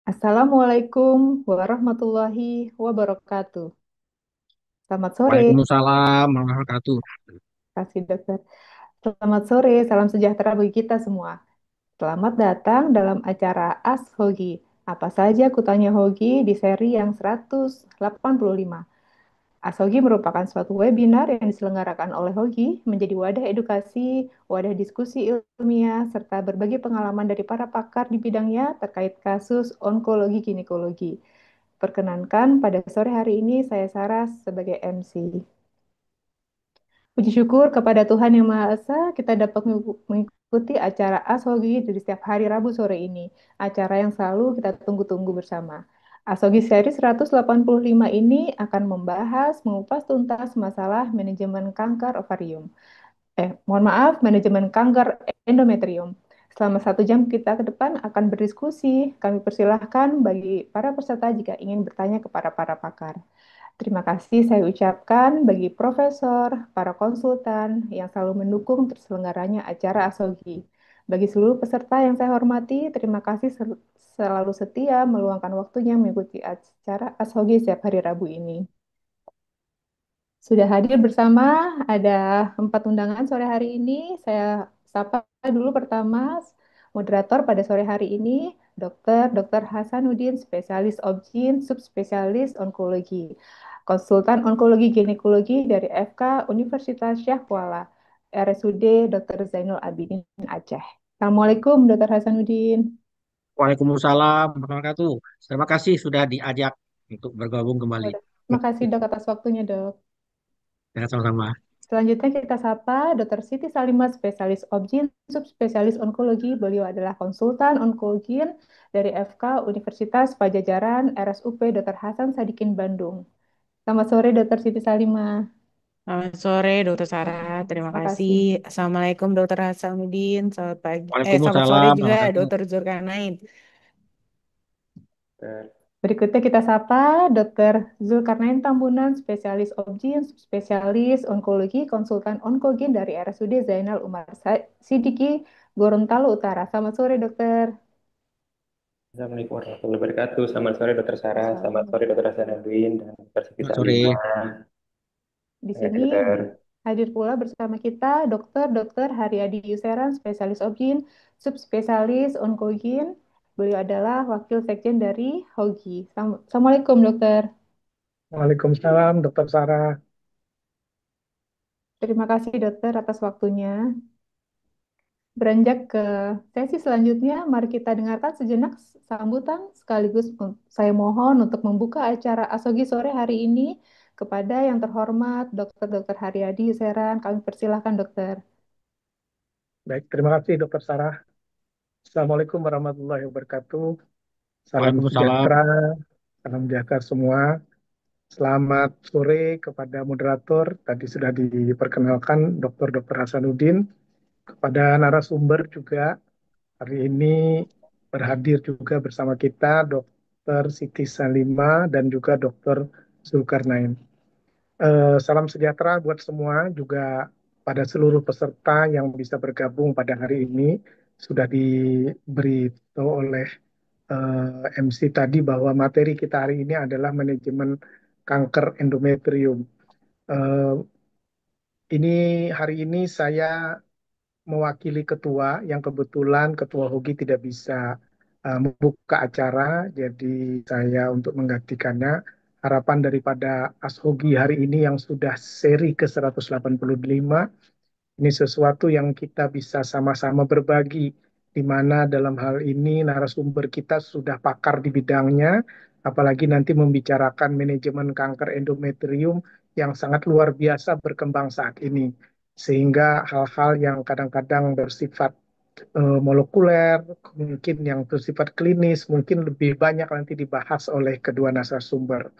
Assalamualaikum warahmatullahi wabarakatuh. Selamat sore, Waalaikumsalam warahmatullahi wabarakatuh. kasih dokter. Selamat sore, salam sejahtera bagi kita semua. Selamat datang dalam acara As Hogi. Apa saja kutanya Hogi di seri yang 185. As Hogi merupakan suatu webinar yang diselenggarakan oleh Hogi menjadi wadah edukasi, wadah diskusi ilmiah, serta berbagi pengalaman dari para pakar di bidangnya terkait kasus onkologi ginekologi. Perkenankan, pada sore hari ini saya Saras sebagai MC. Puji syukur kepada Tuhan Yang Maha Esa, kita dapat mengikuti acara Asogi di setiap hari Rabu sore ini. Acara yang selalu kita tunggu-tunggu bersama. Asogi seri 185 ini akan membahas, mengupas tuntas masalah manajemen kanker ovarium. Mohon maaf, manajemen kanker endometrium. Selama 1 jam kita ke depan akan berdiskusi. Kami persilahkan bagi para peserta jika ingin bertanya kepada para pakar. Terima kasih saya ucapkan bagi profesor, para konsultan yang selalu mendukung terselenggaranya acara Asogi. Bagi seluruh peserta yang saya hormati, terima kasih selalu setia meluangkan waktunya mengikuti acara Asogi setiap hari Rabu ini. Sudah hadir bersama ada 4 undangan sore hari ini. Saya sapa dulu pertama moderator pada sore hari ini, Dr. Hasanuddin, spesialis obgyn, subspesialis onkologi, konsultan onkologi ginekologi dari FK Universitas Syah Kuala, RSUD Dr. Zainul Abidin Aceh. Assalamualaikum Dr. Hasanuddin. Waalaikumsalam warahmatullahi wabarakatuh. Terima kasih sudah diajak untuk bergabung kembali. Terima kasih dok atas waktunya dok. Ya, sama-sama. Selanjutnya kita sapa Dr. Siti Salimah, spesialis obgyn, subspesialis onkologi. Beliau adalah konsultan onkologi dari FK Universitas Pajajaran, RSUP Dr. Hasan Sadikin Bandung. Selamat sore Dr. Siti Salimah. Selamat sore, Dokter Sarah. Terima Terima kasih. kasih. Assalamualaikum, Dokter Hasanuddin. Selamat sore Waalaikumsalam juga, warahmatullahi wabarakatuh. Dokter Zulkarnain. Berikutnya kita sapa Dr. Zulkarnain Tambunan, spesialis obgyn, spesialis onkologi, konsultan onkogin dari RSUD Zainal Umar Sidiki, Gorontalo Utara. Selamat sore dokter. Assalamualaikum warahmatullahi wabarakatuh. Selamat sore Dokter Sarah, selamat sore Dokter Hasanuddin dan Dokter Siti Selamat sore. Salimah. Di Ya, sini Dokter. hadir pula bersama kita Dr. Haryadi Yuseran, spesialis obgyn, subspesialis onkogin. Beliau adalah wakil sekjen dari HOGI. Assalamualaikum dokter. Waalaikumsalam, Dokter Sarah. Terima kasih dokter atas waktunya. Beranjak ke sesi selanjutnya, mari kita dengarkan sejenak sambutan sekaligus saya mohon untuk membuka acara Asogi sore hari ini kepada yang terhormat Dr. Haryadi Yuseran. Kami persilahkan dokter. Baik, terima kasih Dokter Sarah. Assalamualaikum warahmatullahi wabarakatuh. Waalaikumsalam. Salam sejahtera semua. Selamat sore kepada moderator. Tadi sudah diperkenalkan Dr. Hasanuddin. Kepada narasumber juga hari ini berhadir juga bersama kita Dr. Siti Salimah dan juga Dr. Zulkarnain. Salam sejahtera buat semua, juga pada seluruh peserta yang bisa bergabung pada hari ini. Sudah diberitahu oleh MC tadi bahwa materi kita hari ini adalah manajemen kanker endometrium. Eh, ini hari ini saya mewakili ketua yang kebetulan ketua Hogi tidak bisa membuka acara, jadi saya untuk menggantikannya. Harapan daripada Ashogi hari ini yang sudah seri ke-185, ini sesuatu yang kita bisa sama-sama berbagi, di mana dalam hal ini narasumber kita sudah pakar di bidangnya, apalagi nanti membicarakan manajemen kanker endometrium yang sangat luar biasa berkembang saat ini. Sehingga hal-hal yang kadang-kadang bersifat molekuler, mungkin yang bersifat klinis, mungkin lebih banyak nanti dibahas oleh kedua narasumber.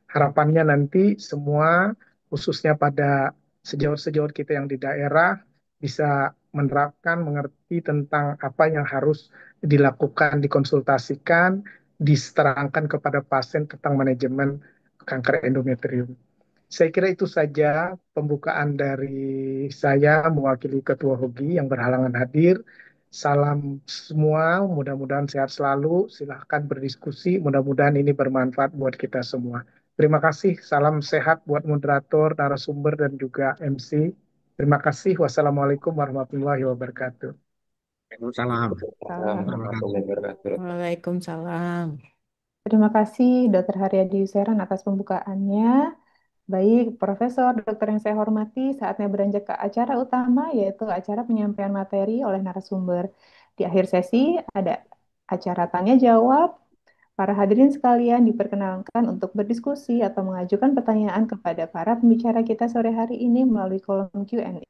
Harapannya nanti semua, khususnya pada sejawat-sejawat kita yang di daerah, bisa menerapkan, mengerti tentang apa yang harus dilakukan, dikonsultasikan, diserangkan kepada pasien tentang manajemen kanker endometrium. Saya kira itu saja pembukaan dari saya mewakili Ketua Hogi yang berhalangan hadir. Salam semua, mudah-mudahan sehat selalu. Silahkan berdiskusi, mudah-mudahan ini bermanfaat buat kita semua. Terima kasih, salam sehat buat moderator, narasumber, dan juga MC. Terima kasih. Wassalamualaikum warahmatullahi wabarakatuh. Waalaikumsalam Salam. warahmatullahi Warahmatullahi wabarakatuh. Waalaikumsalam. Terima kasih Dr. Haryadi Yuseran atas pembukaannya. Baik, Profesor, Dokter yang saya hormati, saatnya beranjak ke acara utama, yaitu acara penyampaian materi oleh narasumber. Di akhir sesi ada acara tanya jawab. Para hadirin sekalian diperkenalkan untuk berdiskusi atau mengajukan pertanyaan kepada para pembicara kita sore hari ini melalui kolom Q&A.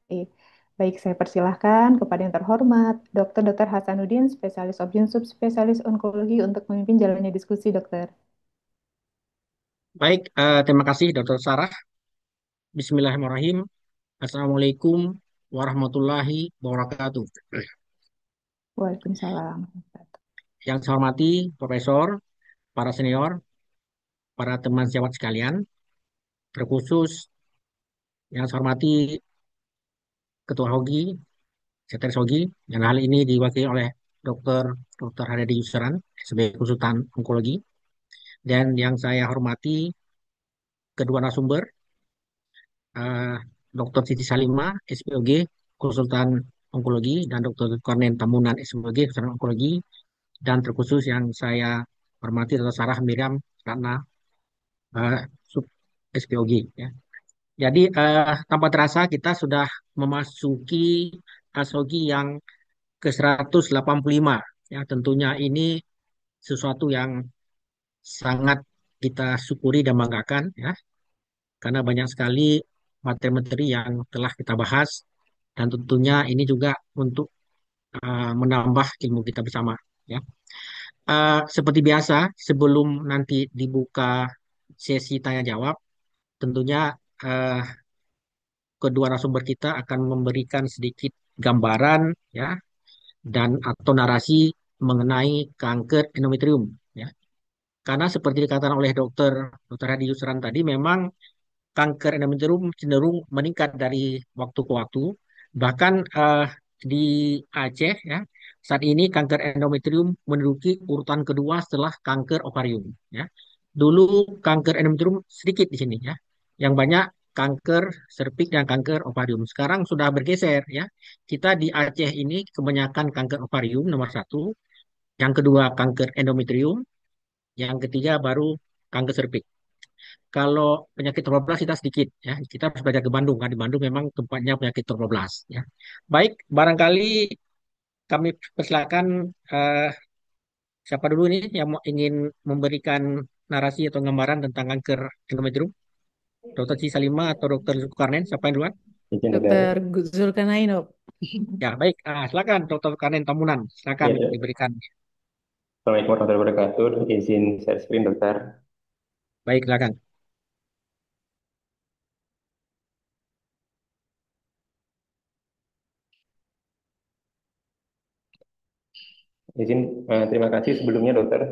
Baik, saya persilahkan kepada yang terhormat, Dr. Hasanuddin, spesialis objin subspesialis onkologi untuk memimpin jalannya diskusi, dokter. Baik, terima kasih Dr. Sarah. Bismillahirrahmanirrahim. Assalamualaikum warahmatullahi wabarakatuh. Waalaikumsalam. Yang saya hormati Profesor, para senior, para teman sejawat sekalian, terkhusus yang saya hormati Ketua Hogi, Sekretaris Hogi, yang hal ini diwakili oleh Dr. Haryadi Yuseran sebagai konsultan onkologi, dan yang saya hormati kedua narasumber, eh, Dr. Siti Salima, SPOG, konsultan onkologi, dan Dr. Kornen Tamunan, SPOG, konsultan onkologi, dan terkhusus yang saya hormati Dr. Sarah Miriam Ratna, sub SPOG. Ya. Jadi tanpa terasa kita sudah memasuki ASOGI yang ke-185. Ya, tentunya ini sesuatu yang sangat kita syukuri dan banggakan, ya, karena banyak sekali materi-materi yang telah kita bahas, dan tentunya ini juga untuk menambah ilmu kita bersama. Ya. Seperti biasa, sebelum nanti dibuka sesi tanya jawab, tentunya eh, kedua narasumber kita akan memberikan sedikit gambaran, ya, dan atau narasi mengenai kanker endometrium. Ya. Karena seperti dikatakan oleh Dr. Hadi Yusran tadi, memang kanker endometrium cenderung meningkat dari waktu ke waktu. Bahkan di Aceh, ya, saat ini kanker endometrium menduduki urutan kedua setelah kanker ovarium. Ya. Dulu kanker endometrium sedikit di sini, ya. Yang banyak kanker serviks dan kanker ovarium. Sekarang sudah bergeser, ya. Kita di Aceh ini kebanyakan kanker ovarium nomor satu, yang kedua kanker endometrium, yang ketiga baru kanker serviks. Kalau penyakit 12 kita sedikit, ya. Kita harus belajar ke Bandung kan, di Bandung memang tempatnya penyakit 12, ya. Baik, barangkali kami persilakan eh, siapa dulu nih yang ingin memberikan narasi atau gambaran tentang kanker endometrium? Dokter Ci Salima atau Dokter Zulkarnain, siapa yang duluan? Izin dokter. Dokter Zulkarnain, Dok. Ya, baik. Silakan Dokter Zulkarnain Tamunan, silakan Ya, ya. diberikan. Assalamualaikum warahmatullahi wabarakatuh. Izin share screen dokter. Baik, silakan. Izin terima kasih sebelumnya dokter.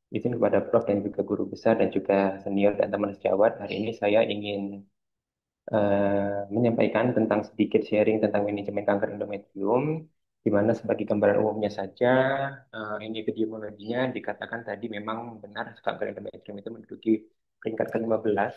Izin kepada Prof dan juga guru besar dan juga senior dan teman sejawat. Hari ini saya ingin menyampaikan tentang sedikit sharing tentang manajemen kanker endometrium, di mana sebagai gambaran umumnya saja, ini epidemiologinya dikatakan tadi memang benar kanker endometrium itu menduduki peringkat ke-15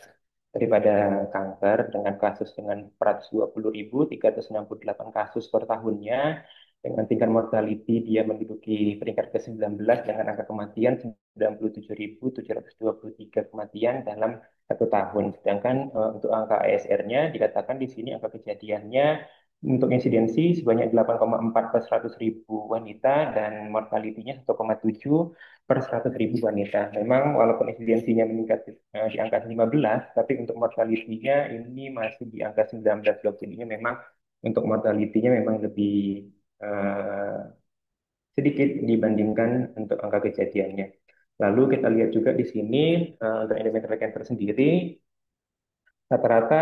daripada kanker dengan kasus dengan 420.368 kasus per tahunnya, dengan tingkat mortality dia menduduki peringkat ke-19 dengan angka kematian 97.723 kematian dalam 1 tahun. Sedangkan untuk angka ASR-nya dikatakan di sini angka kejadiannya untuk insidensi sebanyak 8,4 per 100.000 wanita dan mortality-nya 1,7 per 100.000 wanita. Memang walaupun insidensinya meningkat di angka 15, tapi untuk mortality-nya ini masih di angka 19 dok. Jadinya memang untuk mortality-nya memang lebih eh, sedikit dibandingkan untuk angka kejadiannya. Lalu kita lihat juga di sini untuk endometrial cancer sendiri rata-rata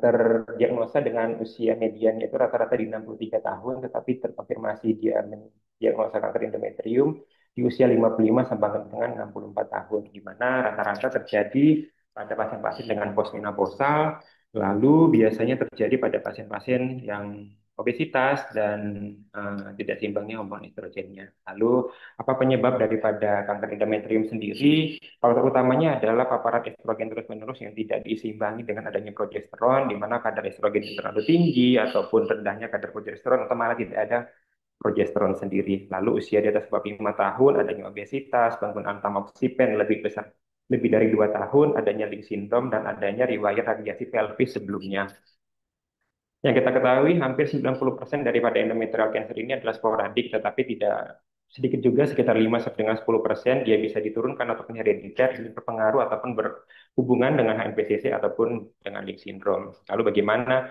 terdiagnosa dengan usia median itu rata-rata di 63 tahun, tetapi terkonfirmasi dia mendiagnosa kanker endometrium di usia 55 sampai dengan 64 tahun, di mana rata-rata terjadi pada pasien-pasien dengan postmenopausal, lalu biasanya terjadi pada pasien-pasien yang obesitas dan tidak seimbangnya hormon estrogennya. Lalu apa penyebab daripada kanker endometrium sendiri? Faktor utamanya adalah paparan estrogen terus-menerus yang tidak diseimbangi dengan adanya progesteron, di mana kadar estrogen yang terlalu tinggi ataupun rendahnya kadar progesteron atau malah tidak ada progesteron sendiri. Lalu usia di atas 45 tahun, adanya obesitas, penggunaan tamoxifen lebih besar lebih dari 2 tahun, adanya Lynch syndrome dan adanya riwayat radiasi pelvis sebelumnya. Yang kita ketahui hampir 90% daripada endometrial cancer ini adalah sporadik, tetapi tidak sedikit juga sekitar 5-10% dia bisa diturunkan ataupun herediter, ini berpengaruh ataupun berhubungan dengan HNPCC ataupun dengan Lynch syndrome. Lalu bagaimana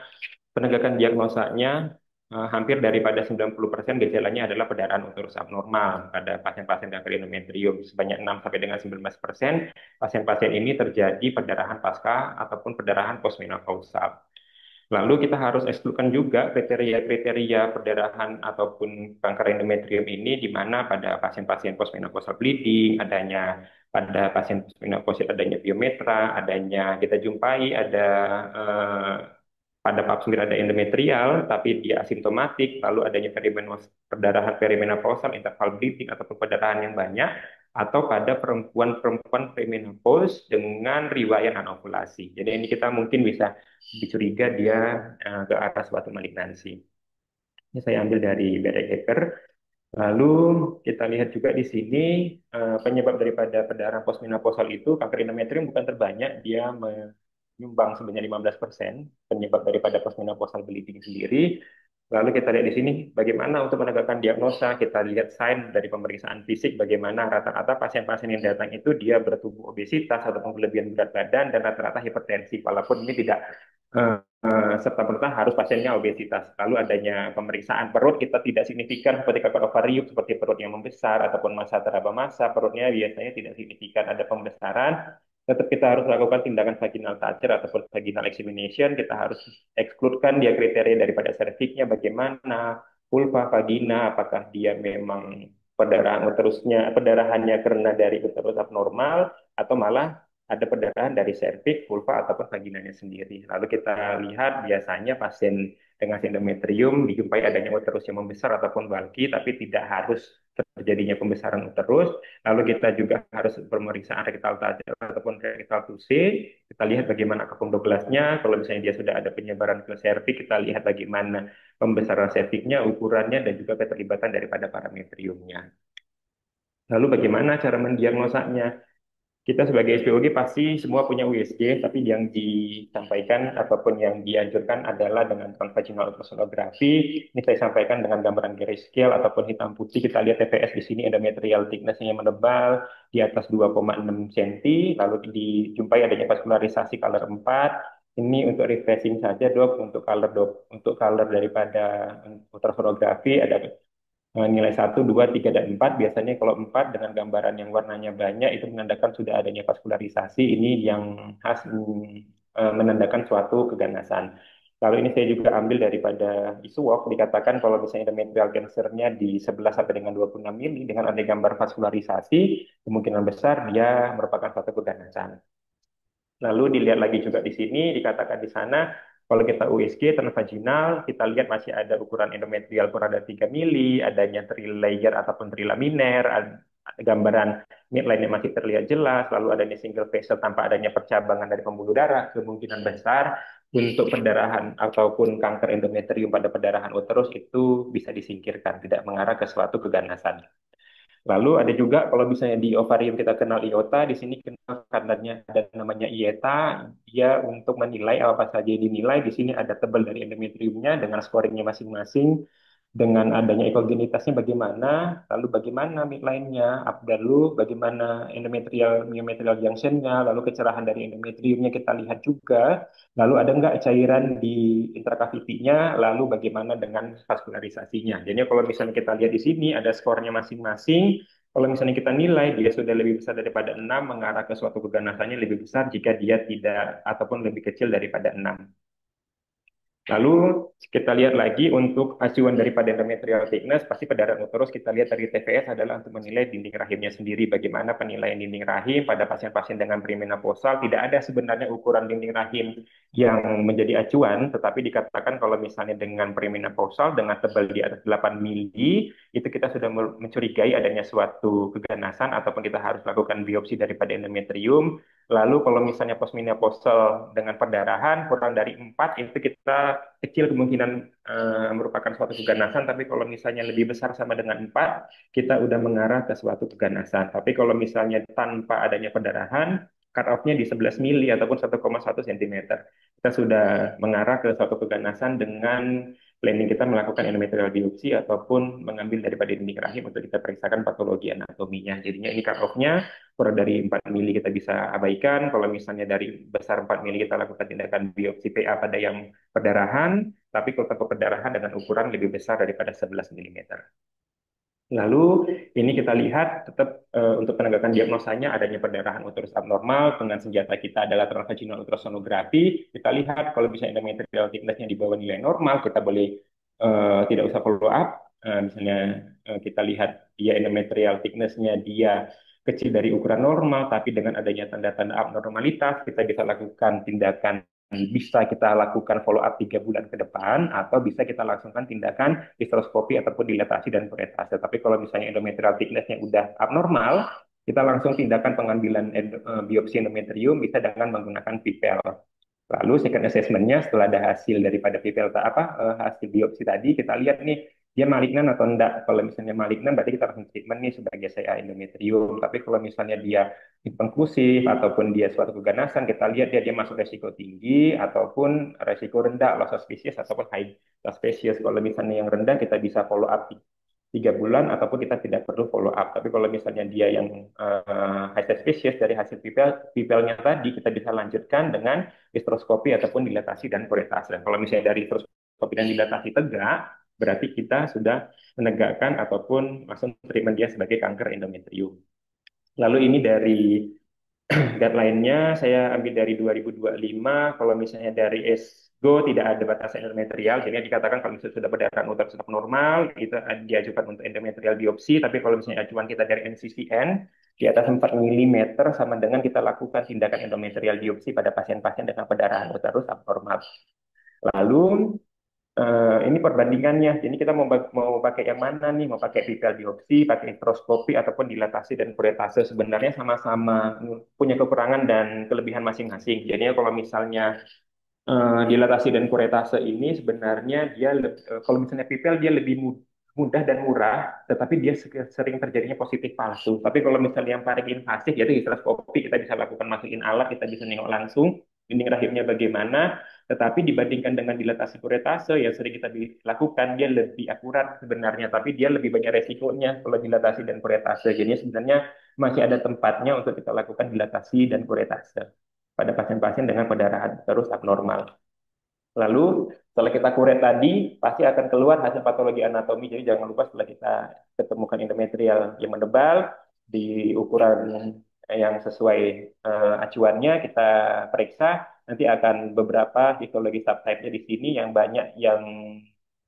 penegakan diagnosanya? Hampir daripada 90% gejalanya adalah perdarahan uterus abnormal pada pasien-pasien kanker endometrium. Sebanyak 6 sampai dengan 19% pasien-pasien ini terjadi perdarahan pasca ataupun perdarahan postmenopausal. Lalu kita harus ekskludkan juga kriteria-kriteria perdarahan ataupun kanker endometrium ini di mana pada pasien-pasien postmenopausal bleeding, adanya pada pasien postmenopausal adanya biometra, adanya kita jumpai ada pada pap smear ada endometrial tapi dia asimptomatik, lalu adanya perdarahan perimenopausal, interval bleeding ataupun perdarahan yang banyak, atau pada perempuan-perempuan premenopause dengan riwayat anovulasi. Jadi ini kita mungkin bisa dicuriga dia ke arah suatu malignansi. Ini saya ambil dari Berek-Hacker. Lalu kita lihat juga di sini penyebab daripada perdarahan postmenopausal itu kanker endometrium bukan terbanyak, dia menyumbang sebanyak 15% penyebab daripada postmenopausal bleeding sendiri. Lalu kita lihat di sini bagaimana untuk menegakkan diagnosa, kita lihat sign dari pemeriksaan fisik bagaimana rata-rata pasien-pasien yang datang itu dia bertubuh obesitas ataupun kelebihan berat badan dan rata-rata hipertensi, walaupun ini tidak serta-merta harus pasiennya obesitas. Lalu adanya pemeriksaan perut kita tidak signifikan seperti kanker ovarium, seperti perut yang membesar ataupun massa teraba massa, perutnya biasanya tidak signifikan ada pembesaran. Tetap kita harus lakukan tindakan vaginal toucher ataupun vaginal examination. Kita harus ekskludkan dia kriteria daripada serviknya bagaimana, vulva, vagina, apakah dia memang perdarahannya karena dari uterus abnormal atau malah ada perdarahan dari serviks, vulva ataupun vaginanya sendiri. Lalu kita lihat biasanya pasien dengan endometrium dijumpai adanya uterus yang membesar ataupun bulky, tapi tidak harus terjadinya pembesaran uterus. Lalu kita juga harus pemeriksaan rektal tajam ataupun rektal tusi. Kita lihat bagaimana kapung Douglasnya. Kalau misalnya dia sudah ada penyebaran ke serviks, kita lihat bagaimana pembesaran serviksnya, ukurannya, dan juga keterlibatan daripada parametriumnya. Lalu bagaimana cara mendiagnosanya? Kita sebagai SPOG pasti semua punya USG, tapi yang disampaikan ataupun yang dianjurkan adalah dengan transvaginal ultrasonografi. Ini saya sampaikan dengan gambaran grayscale ataupun hitam putih. Kita lihat TPS di sini endometrial thickness-nya menebal di atas 2,6 cm, lalu dijumpai adanya vaskularisasi color 4. Ini untuk refreshing saja, Dok, untuk color daripada ultrasonografi ada nilai 1, 2, 3, dan 4. Biasanya kalau 4 dengan gambaran yang warnanya banyak itu menandakan sudah adanya vaskularisasi. Ini yang khas menandakan suatu keganasan. Lalu ini saya juga ambil daripada ISUWOK, dikatakan kalau misalnya endometrial cancer-nya di 11 sampai dengan 26 mili dengan ada gambar vaskularisasi, kemungkinan besar dia merupakan suatu keganasan. Lalu dilihat lagi juga di sini, dikatakan di sana, kalau kita USG transvaginal, kita lihat masih ada ukuran endometrial kurang dari 3 mili, adanya trilayer ataupun trilaminer, gambaran midline-nya masih terlihat jelas, lalu adanya single vessel tanpa adanya percabangan dari pembuluh darah, kemungkinan besar untuk perdarahan ataupun kanker endometrium pada perdarahan uterus itu bisa disingkirkan, tidak mengarah ke suatu keganasan. Lalu ada juga kalau misalnya di ovarium kita kenal iota, di sini kenal kadarnya ada namanya ieta, dia untuk menilai apa saja yang dinilai. Di sini ada tebal dari endometriumnya dengan scoringnya masing-masing, dengan adanya ekogenitasnya bagaimana, lalu bagaimana midline-nya, lalu bagaimana myometrial junction-nya, lalu kecerahan dari endometriumnya kita lihat juga, lalu ada nggak cairan di intrakavitinya, lalu bagaimana dengan vaskularisasinya. Jadi kalau misalnya kita lihat di sini ada skornya masing-masing, kalau misalnya kita nilai dia sudah lebih besar daripada 6, mengarah ke suatu keganasannya lebih besar jika dia tidak ataupun lebih kecil daripada 6. Lalu kita lihat lagi untuk acuan daripada endometrial thickness, pasti pada uterus kita lihat dari TVS adalah untuk menilai dinding rahimnya sendiri. Bagaimana penilaian dinding rahim pada pasien-pasien dengan perimenopausal, tidak ada sebenarnya ukuran dinding rahim yang menjadi acuan, tetapi dikatakan kalau misalnya dengan perimenopausal dengan tebal di atas 8 mili, itu kita sudah mencurigai adanya suatu keganasan ataupun kita harus lakukan biopsi daripada endometrium. Lalu kalau misalnya postmenopausal dengan perdarahan kurang dari 4 itu kita kecil kemungkinan merupakan suatu keganasan, tapi kalau misalnya lebih besar sama dengan 4 kita udah mengarah ke suatu keganasan. Tapi kalau misalnya tanpa adanya perdarahan, cut off-nya di 11 mili ataupun 1,1 cm. Kita sudah mengarah ke suatu keganasan dengan planning kita melakukan endometrial biopsi ataupun mengambil daripada dinding rahim untuk kita periksakan patologi anatominya. Jadinya ini cut off-nya kurang dari 4 mili kita bisa abaikan. Kalau misalnya dari besar 4 mili kita lakukan tindakan biopsi PA pada yang perdarahan, tapi kalau tanpa perdarahan dengan ukuran lebih besar daripada 11 mm. Lalu ini kita lihat tetap untuk penegakan diagnosanya adanya perdarahan uterus abnormal dengan senjata kita adalah transvaginal ultrasonografi. Kita lihat kalau bisa endometrial thickness-nya di bawah nilai normal, kita boleh tidak usah follow up. Misalnya kita lihat dia endometrial thickness-nya dia kecil dari ukuran normal, tapi dengan adanya tanda-tanda abnormalitas, kita bisa lakukan tindakan bisa kita lakukan follow up 3 bulan ke depan atau bisa kita langsungkan tindakan hysteroscopy ataupun dilatasi dan kuretase. Tapi kalau misalnya endometrial thickness-nya udah abnormal, kita langsung tindakan pengambilan biopsi endometrium bisa dengan menggunakan PIPEL. Lalu second assessment-nya setelah ada hasil daripada PIPEL hasil biopsi tadi kita lihat nih dia malignan atau enggak. Kalau misalnya malignan berarti kita langsung treatment nih sebagai CA endometrium. Tapi kalau misalnya dia inkonklusif ataupun dia suatu keganasan, kita lihat dia masuk resiko tinggi ataupun resiko rendah, loss of species ataupun high loss species. Kalau misalnya yang rendah kita bisa follow up 3 bulan ataupun kita tidak perlu follow up. Tapi kalau misalnya dia yang high species dari hasil pipelnya tadi kita bisa lanjutkan dengan hysteroscopy ataupun dilatasi dan kuretase. Kalau misalnya dari hysteroscopy dan dilatasi tegak, berarti kita sudah menegakkan ataupun langsung treatment dia sebagai kanker endometrium. Lalu ini dari guideline-nya saya ambil dari 2025. Kalau misalnya dari ESGO tidak ada batasan endometrial, jadi dikatakan kalau misalnya sudah perdarahan uterus normal, itu diajukan untuk endometrial biopsi. Tapi kalau misalnya acuan kita dari NCCN di atas 4 mm sama dengan kita lakukan tindakan endometrial biopsi pada pasien-pasien dengan perdarahan uterus abnormal. Lalu ini perbandingannya. Jadi kita mau pakai yang mana nih? Mau pakai pipel biopsi, pakai introskopi ataupun dilatasi dan kuretase. Sebenarnya sama-sama punya kekurangan dan kelebihan masing-masing. Jadinya kalau misalnya dilatasi dan kuretase ini sebenarnya dia kalau misalnya pipel dia lebih mudah dan murah, tetapi dia sering terjadinya positif palsu. Tapi kalau misalnya yang paling invasif yaitu histeroskopi, kita bisa lakukan masukin alat, kita bisa nengok langsung dinding rahimnya bagaimana. Tetapi dibandingkan dengan dilatasi kuretase yang sering kita lakukan, dia lebih akurat sebenarnya, tapi dia lebih banyak resikonya kalau dilatasi dan kuretase. Jadi sebenarnya masih ada tempatnya untuk kita lakukan dilatasi dan kuretase pada pasien-pasien dengan perdarahan terus abnormal. Lalu setelah kita kuret tadi, pasti akan keluar hasil patologi anatomi. Jadi jangan lupa setelah kita ketemukan endometrial yang menebal di ukuran yang sesuai acuannya, kita periksa. Nanti akan beberapa histologi subtype-nya di sini yang banyak yang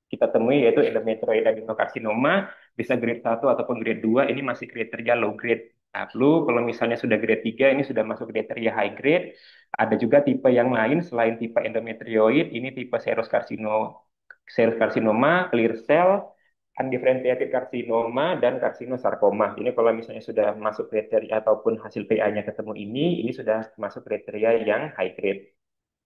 kita temui yaitu endometrioid adenokarsinoma, bisa grade 1 ataupun grade 2, ini masih kriteria low grade. Nah, lalu kalau misalnya sudah grade 3, ini sudah masuk kriteria high grade. Ada juga tipe yang lain selain tipe endometrioid, ini tipe serous carcinoma, clear cell, undifferentiated carcinoma, dan carcinosarcoma. Ini kalau misalnya sudah masuk kriteria ataupun hasil PA-nya ketemu ini sudah masuk kriteria yang high grade.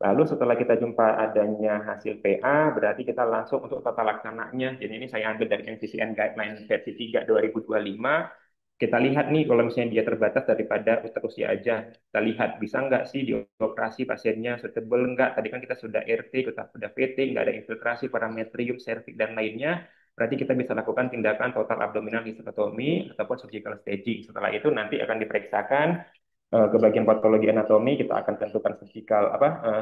Lalu setelah kita jumpa adanya hasil PA, berarti kita langsung untuk tata laksananya. Jadi ini saya ambil dari NCCN Guideline versi 3 2025. Kita lihat nih kalau misalnya dia terbatas daripada usia aja. Kita lihat bisa nggak sih dioperasi pasiennya suitable nggak. Tadi kan kita sudah RT, kita sudah PT, nggak ada infiltrasi, parametrium, cervix, dan lainnya. Berarti kita bisa lakukan tindakan total abdominal hysterectomy ataupun surgical staging. Setelah itu nanti akan diperiksakan ke bagian patologi anatomi, kita akan tentukan surgical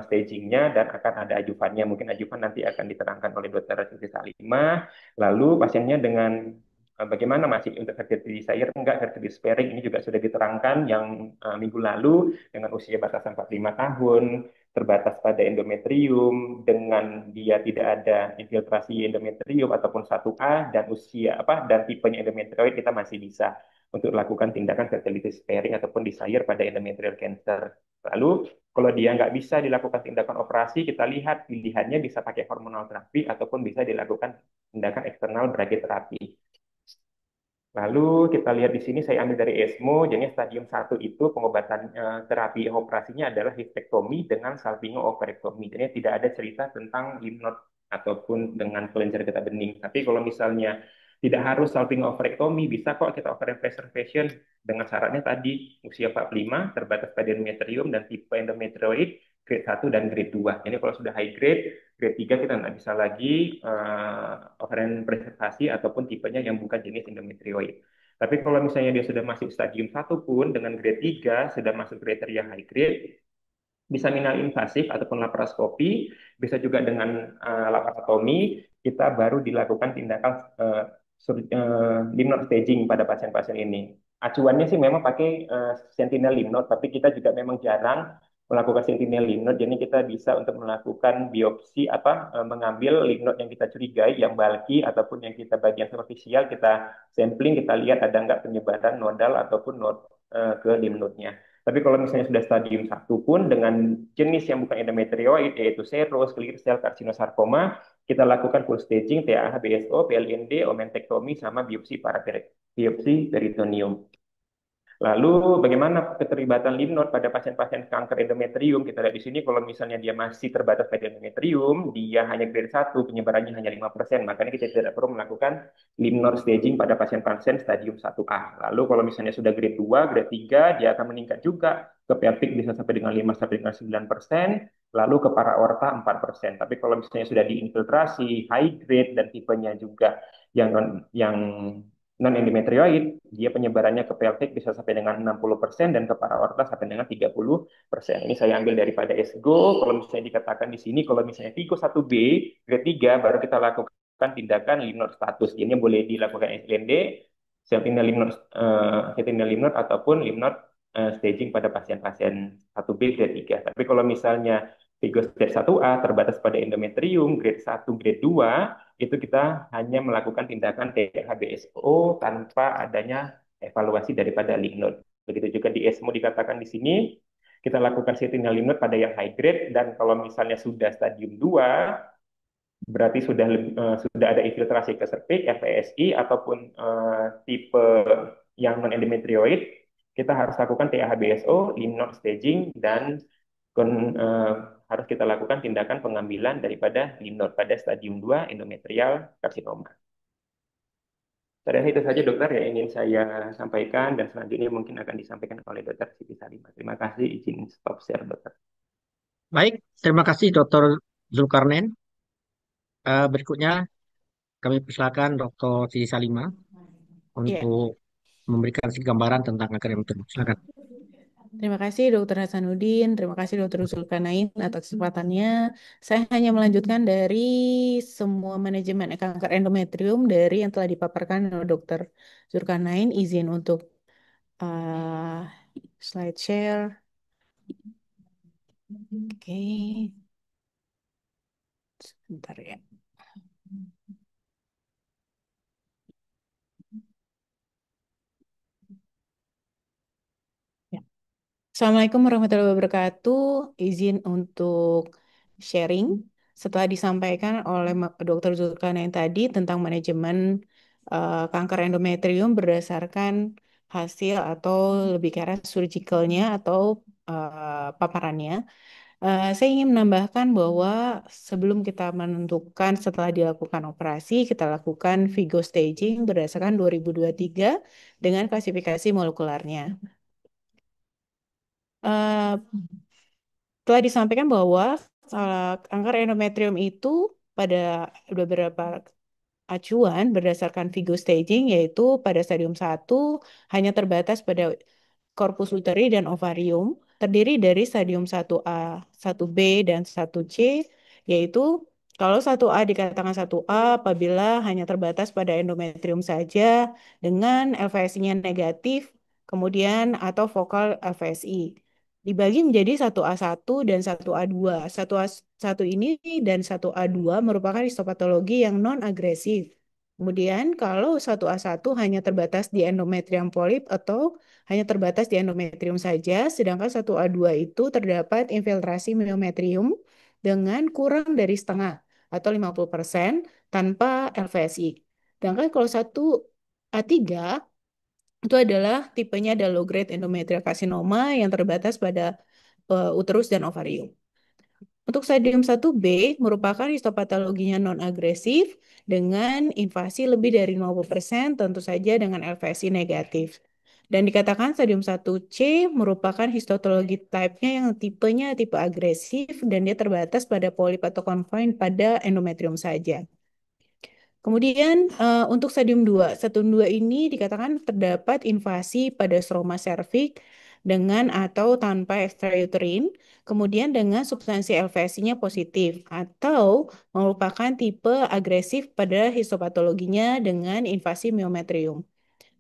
stagingnya dan akan ada ajuvannya. Mungkin ajuvan nanti akan diterangkan oleh Dr. Siti Salimah. Lalu pasiennya dengan bagaimana masih untuk fertility desire enggak, fertility sparing ini juga sudah diterangkan yang minggu lalu dengan usia batasan 45 tahun, terbatas pada endometrium dengan dia tidak ada infiltrasi endometrium ataupun 1A dan usia dan tipenya endometrioid, kita masih bisa untuk lakukan tindakan fertility sparing ataupun desire pada endometrial cancer. Lalu kalau dia nggak bisa dilakukan tindakan operasi, kita lihat pilihannya bisa pakai hormonal terapi ataupun bisa dilakukan tindakan eksternal brachytherapy. Lalu kita lihat di sini saya ambil dari ESMO, jadi stadium 1 itu pengobatan terapi operasinya adalah histektomi dengan salpingo-ovarektomi. Jadi tidak ada cerita tentang lymph node ataupun dengan kelenjar getah bening. Tapi kalau misalnya tidak harus salpingo-ovarektomi, bisa kok kita ovarian preservation dengan syaratnya tadi usia 45, terbatas pada endometrium dan tipe endometrioid grade 1 dan grade 2. Jadi kalau sudah high grade 3 kita nggak bisa lagi ovarian preservasi ataupun tipenya yang bukan jenis endometrioid. Tapi kalau misalnya dia sudah masuk stadium 1 pun dengan grade 3 sudah masuk kriteria high grade, bisa minal invasif ataupun laparoskopi, bisa juga dengan laparotomi, kita baru dilakukan tindakan lymph node staging pada pasien-pasien ini. Acuannya sih memang pakai sentinel lymph node, tapi kita juga memang jarang melakukan sentinel lymph node, jadi kita bisa untuk melakukan biopsi mengambil lymph node yang kita curigai, yang bulky ataupun yang kita bagian superficial, kita sampling, kita lihat ada nggak penyebaran nodal ataupun node ke lymph node-nya. Tapi kalau misalnya sudah stadium 1 pun dengan jenis yang bukan endometrioid, yaitu serous, clear cell, karsinosarkoma, kita lakukan full staging, TAH, BSO, PLND, omentektomi, sama biopsi peritoneum. Lalu bagaimana keterlibatan lymph node pada pasien-pasien kanker endometrium? Kita lihat di sini kalau misalnya dia masih terbatas pada endometrium, dia hanya grade 1, penyebarannya hanya 5%, makanya kita tidak perlu melakukan lymph node staging pada pasien-pasien stadium 1A. Lalu kalau misalnya sudah grade 2, grade 3, dia akan meningkat juga ke pelvic bisa sampai dengan 5 sampai dengan 9%, lalu ke para aorta 4%. Tapi kalau misalnya sudah diinfiltrasi, high grade dan tipenya juga yang non endometrioid, dia penyebarannya ke pelvic bisa sampai dengan 60% dan ke para aorta sampai dengan 30%. Ini saya ambil daripada ESGO. Kalau misalnya dikatakan di sini, kalau misalnya Vigo 1B, grade 3, baru kita lakukan tindakan lymph node status. Ini boleh dilakukan SLND, sentinel lymph node ataupun lymph node staging pada pasien-pasien 1B grade 3. Tapi kalau misalnya Vigo grade 1A terbatas pada endometrium, grade 1, grade 2, itu kita hanya melakukan tindakan THBSO tanpa adanya evaluasi daripada lymph node. Begitu juga di ESMO dikatakan di sini, kita lakukan sentinel lymph node pada yang high grade, dan kalau misalnya sudah stadium 2, berarti sudah ada infiltrasi ke cervix, FESI, ataupun tipe yang non endometrioid, kita harus lakukan TAHBSO, lymph node staging, dan uh, harus kita lakukan tindakan pengambilan daripada lymph node pada stadium 2 endometrial karsinoma. Saya itu saja dokter yang ingin saya sampaikan, dan selanjutnya mungkin akan disampaikan oleh dokter Siti Salimah. Terima kasih, izin stop share dokter. Baik, terima kasih Dr. Zulkarnain. Berikutnya kami persilakan Dr. Siti Salima Iya. untuk memberikan sedikit gambaran tentang kanker endometrium. Silakan. Terima kasih Dokter Hasanuddin, terima kasih Dokter Zulkarnain atas kesempatannya. Saya hanya melanjutkan dari semua manajemen kanker endometrium dari yang telah dipaparkan oleh Dokter Zulkarnain. Izin untuk uh, slide share. Oke, sebentar ya. Ya. Assalamualaikum warahmatullahi wabarakatuh. Izin untuk sharing setelah disampaikan oleh Dr. Zulkarnain tadi tentang manajemen kanker endometrium berdasarkan hasil atau lebih ke arah surgicalnya atau paparannya. Saya ingin menambahkan bahwa sebelum kita menentukan setelah dilakukan operasi, kita lakukan Vigo staging berdasarkan 2023 dengan klasifikasi molekularnya. Eh, Telah disampaikan bahwa kanker endometrium itu pada beberapa acuan berdasarkan Vigo staging, yaitu pada stadium 1 hanya terbatas pada korpus uteri dan ovarium, terdiri dari stadium 1A, 1B, dan 1C, yaitu kalau 1A dikatakan 1A apabila hanya terbatas pada endometrium saja dengan LVSI-nya negatif, kemudian atau vokal LVSI. dibagi menjadi satu a satu dan satu a dua. Satu ini dan satu a dua merupakan histopatologi yang non-agresif. Kemudian kalau satu a satu hanya terbatas di endometrium polip atau hanya terbatas di endometrium saja, sedangkan satu a dua itu terdapat infiltrasi miometrium dengan kurang dari setengah atau 50% tanpa LVSI. Sedangkan kalau satu a tiga itu adalah tipenya ada low grade endometrial carcinoma yang terbatas pada uterus dan ovarium. Untuk stadium 1B merupakan histopatologinya non-agresif dengan invasi lebih dari 50%, tentu saja dengan LVSI negatif. Dan dikatakan stadium 1C merupakan histologi type-nya yang tipenya tipe agresif dan dia terbatas pada polip atau confined pada endometrium saja. Kemudian untuk stadium 2 ini dikatakan terdapat invasi pada stroma serviks dengan atau tanpa extrauterine, kemudian dengan substansi LVSI-nya positif atau merupakan tipe agresif pada histopatologinya dengan invasi miometrium.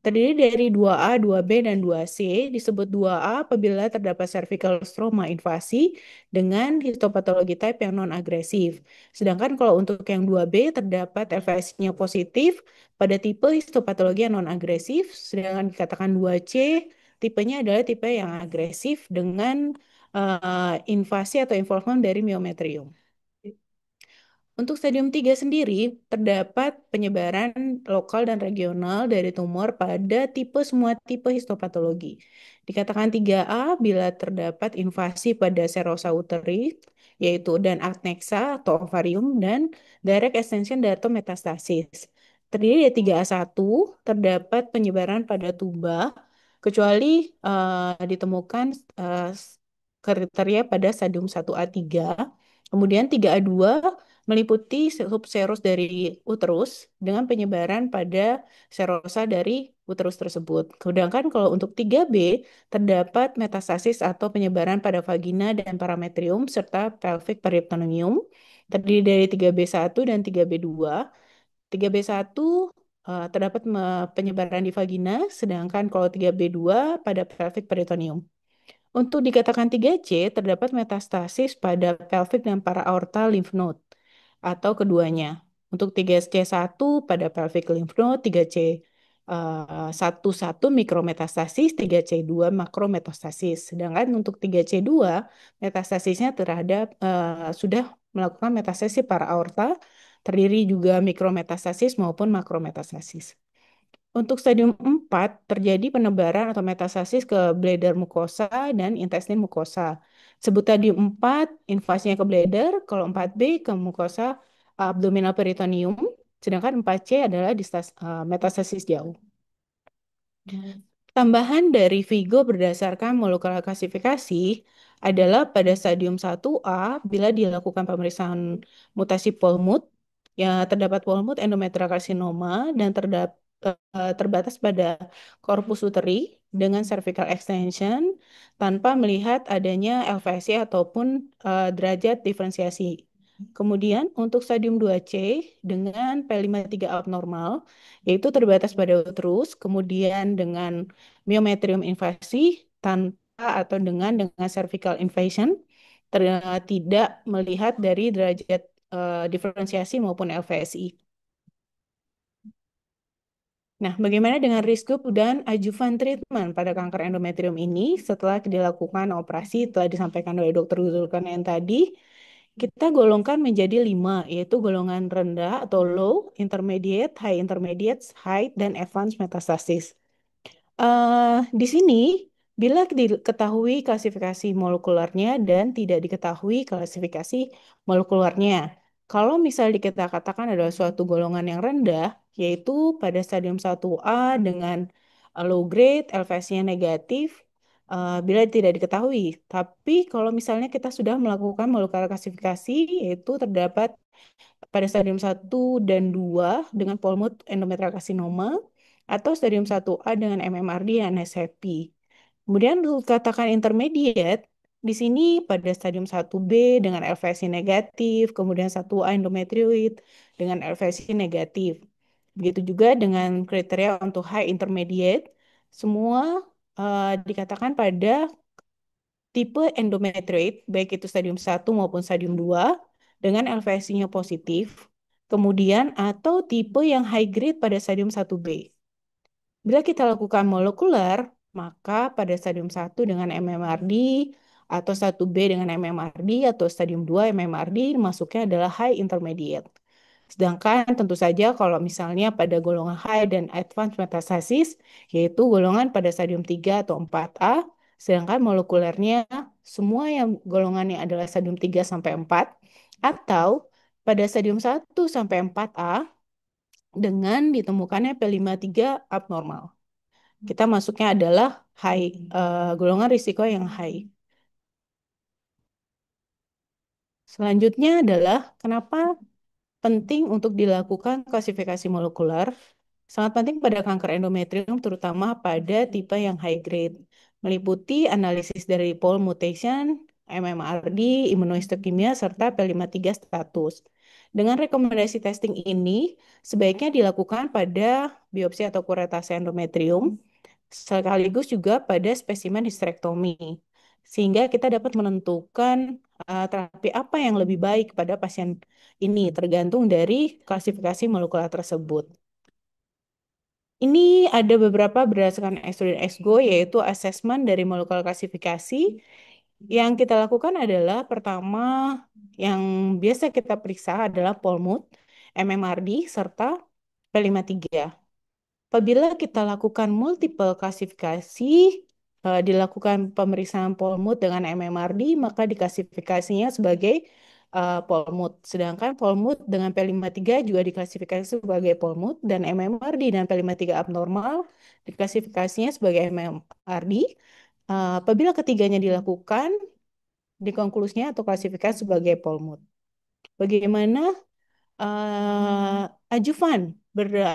Terdiri dari 2A, 2B, dan 2C. Disebut 2A apabila terdapat cervical stroma invasi dengan histopatologi type yang non-agresif. Sedangkan kalau untuk yang 2B terdapat LVS-nya positif pada tipe histopatologi yang non-agresif, sedangkan dikatakan 2C tipenya adalah tipe yang agresif dengan invasi atau involvement dari miometrium. Untuk stadium 3 sendiri, terdapat penyebaran lokal dan regional dari tumor pada semua tipe histopatologi. Dikatakan 3A bila terdapat invasi pada serosa uteri, yaitu dan adnexa atau ovarium, dan direct extension atau metastasis. Terdiri dari 3A1, terdapat penyebaran pada tuba, kecuali ditemukan kriteria pada stadium 1A3. Kemudian 3A2 meliputi subserus dari uterus dengan penyebaran pada serosa dari uterus tersebut. Sedangkan kalau untuk 3B terdapat metastasis atau penyebaran pada vagina dan parametrium serta pelvic peritoneum terdiri dari 3B1 dan 3B2. 3B1 terdapat penyebaran di vagina, sedangkan kalau 3B2 pada pelvic peritoneum. Untuk dikatakan 3C, terdapat metastasis pada pelvic dan para aorta lymph node atau keduanya. Untuk 3C1 pada pelvic lymph node, 3C 1 mikrometastasis, 3C2 makrometastasis. Sedangkan untuk 3C2 metastasisnya terhadap sudah melakukan metastasis para aorta, terdiri juga mikrometastasis maupun makrometastasis. Untuk stadium 4 terjadi penebaran atau metastasis ke bladder mukosa dan intestine mukosa. Sebut stadium 4 invasinya ke bladder, kalau 4B ke mukosa abdominal peritoneum, sedangkan 4C adalah metastasis jauh. Tambahan dari Vigo berdasarkan molekular klasifikasi adalah pada stadium 1A bila dilakukan pemeriksaan mutasi Polmut, ya terdapat Polmut endometrial carcinoma dan terbatas pada korpus uteri dengan cervical extension tanpa melihat adanya LVSI ataupun derajat diferensiasi. Kemudian untuk stadium 2C dengan P53 abnormal, yaitu terbatas pada uterus, kemudian dengan myometrium invasi tanpa atau dengan cervical invasion, tidak melihat dari derajat diferensiasi maupun LVSI. Nah, bagaimana dengan risk group dan adjuvant treatment pada kanker endometrium ini setelah dilakukan operasi telah disampaikan oleh Dr. Zulkarnain yang tadi, kita golongkan menjadi 5, yaitu golongan rendah atau low, intermediate, high, dan advanced metastasis. Di sini, bila diketahui klasifikasi molekularnya dan tidak diketahui klasifikasi molekularnya. Kalau misalnya kita katakan adalah suatu golongan yang rendah, yaitu pada stadium 1A dengan low grade, LVS-nya negatif, bila tidak diketahui. Tapi kalau misalnya kita sudah melakukan molekular klasifikasi, yaitu terdapat pada stadium 1 dan 2 dengan polmut endometrial carcinoma, atau stadium 1A dengan MMRD dan SHP. Kemudian katakan intermediate, di sini pada stadium 1B dengan LVSI negatif, kemudian 1A endometrioid dengan LVSI negatif. Begitu juga dengan kriteria untuk high intermediate, semua dikatakan pada tipe endometrioid, baik itu stadium 1 maupun stadium 2, dengan LVSI-nya positif, kemudian atau tipe yang high grade pada stadium 1B. Bila kita lakukan molekuler, maka pada stadium 1 dengan MMRD, atau 1B dengan MMRD, atau stadium 2 MMRD, masuknya adalah high intermediate. Sedangkan tentu saja kalau misalnya pada golongan high dan advanced metastasis, yaitu golongan pada stadium 3 atau 4A, sedangkan molekulernya semua yang golongannya adalah stadium 3 sampai 4, atau pada stadium 1 sampai 4A dengan ditemukannya P53 abnormal. Kita masuknya adalah high, golongan risiko yang high. Selanjutnya adalah kenapa penting untuk dilakukan klasifikasi molekuler. Sangat penting pada kanker endometrium, terutama pada tipe yang high grade, meliputi analisis dari pol mutation, MMRD, imunohistokimia, serta P53 status. Dengan rekomendasi testing ini, sebaiknya dilakukan pada biopsi atau kuretase endometrium, sekaligus juga pada spesimen histerektomi, sehingga kita dapat menentukan terapi apa yang lebih baik pada pasien ini, tergantung dari klasifikasi molekuler tersebut. Ini ada beberapa berdasarkan Extrude Exgo, yaitu asesmen dari molekular klasifikasi. Yang kita lakukan adalah pertama, yang biasa kita periksa adalah Polmut, MMRD, serta P53. Apabila kita lakukan multiple klasifikasi, dilakukan pemeriksaan Polmut dengan MMRD, maka diklasifikasinya sebagai Polmut. Sedangkan Polmut dengan P53 juga diklasifikasi sebagai Polmut, dan MMRD dan P53 abnormal diklasifikasinya sebagai MMRD. Apabila ketiganya dilakukan, dikonklusinya atau klasifikasi sebagai Polmut. Bagaimana ajuvan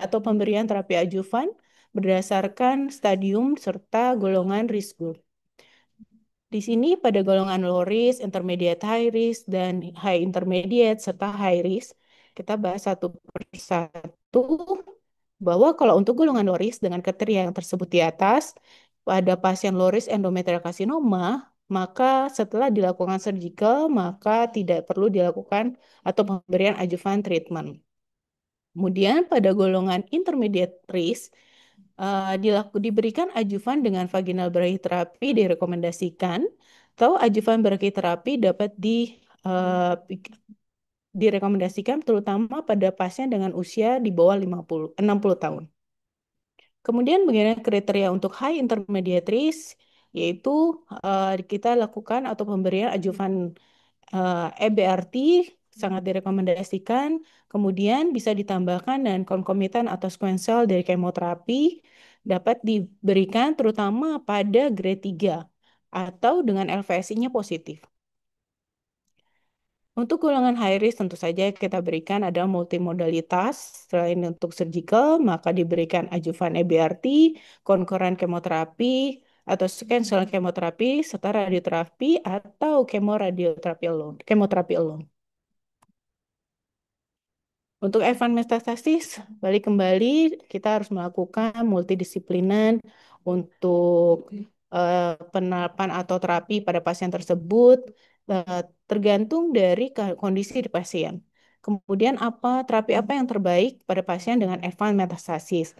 atau pemberian terapi ajuvan berdasarkan stadium serta golongan risk group. Di sini pada golongan low risk, intermediate high risk, dan high intermediate serta high risk, kita bahas satu persatu bahwa kalau untuk golongan low risk dengan kriteria yang tersebut di atas, pada pasien low risk endometrial carcinoma, maka setelah dilakukan surgical, maka tidak perlu dilakukan atau pemberian adjuvant treatment. Kemudian pada golongan intermediate risk, diberikan adjuvan dengan vaginal brachytherapy direkomendasikan, atau adjuvan brachytherapy dapat direkomendasikan terutama pada pasien dengan usia di bawah 60 tahun. Kemudian bagaimana kriteria untuk high intermediate risk, yaitu kita lakukan atau pemberian adjuvan EBRT sangat direkomendasikan, kemudian bisa ditambahkan dan konkomitan atau sequential dari kemoterapi dapat diberikan terutama pada grade 3 atau dengan LVSI-nya positif. Untuk golongan high risk tentu saja kita berikan ada multimodalitas. Selain untuk surgical, maka diberikan adjuvan EBRT, concurrent kemoterapi, atau sequential kemoterapi, serta radioterapi atau kemoterapi alone. Untuk advanced metastasis, balik kembali kita harus melakukan multidisiplinan untuk penerapan atau terapi pada pasien tersebut, tergantung dari kondisi di pasien. Kemudian terapi apa yang terbaik pada pasien dengan advanced metastasis?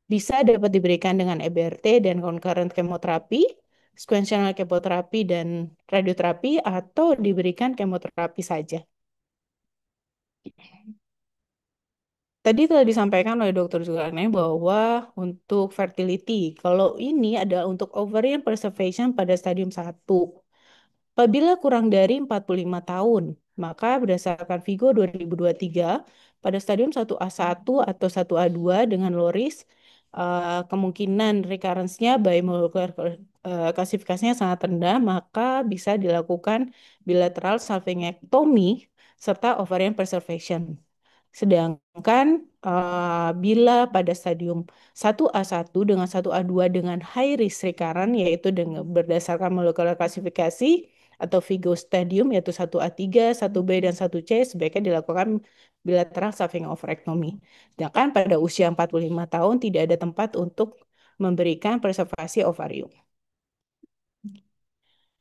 Bisa dapat diberikan dengan EBRT dan concurrent kemoterapi, sequential kemoterapi dan radioterapi, atau diberikan kemoterapi saja. Tadi telah disampaikan oleh Dr. Zulkarnain bahwa untuk fertility, kalau ini adalah untuk ovarian preservation pada stadium 1. Apabila kurang dari 45 tahun, maka berdasarkan Vigo 2023, pada stadium 1A1 atau 1A2 dengan low risk, kemungkinan recurrence-nya by molecular klasifikasinya sangat rendah, maka bisa dilakukan bilateral salpingectomy serta ovarian preservation. Sedangkan bila pada stadium 1A1 dengan 1A2 dengan high risk recurrent, yaitu dengan berdasarkan molekular klasifikasi atau Vigo stadium, yaitu 1A3, 1B, dan 1C, sebaiknya dilakukan bilateral salpingoverectomy. Sedangkan pada usia 45 tahun tidak ada tempat untuk memberikan preservasi ovarium.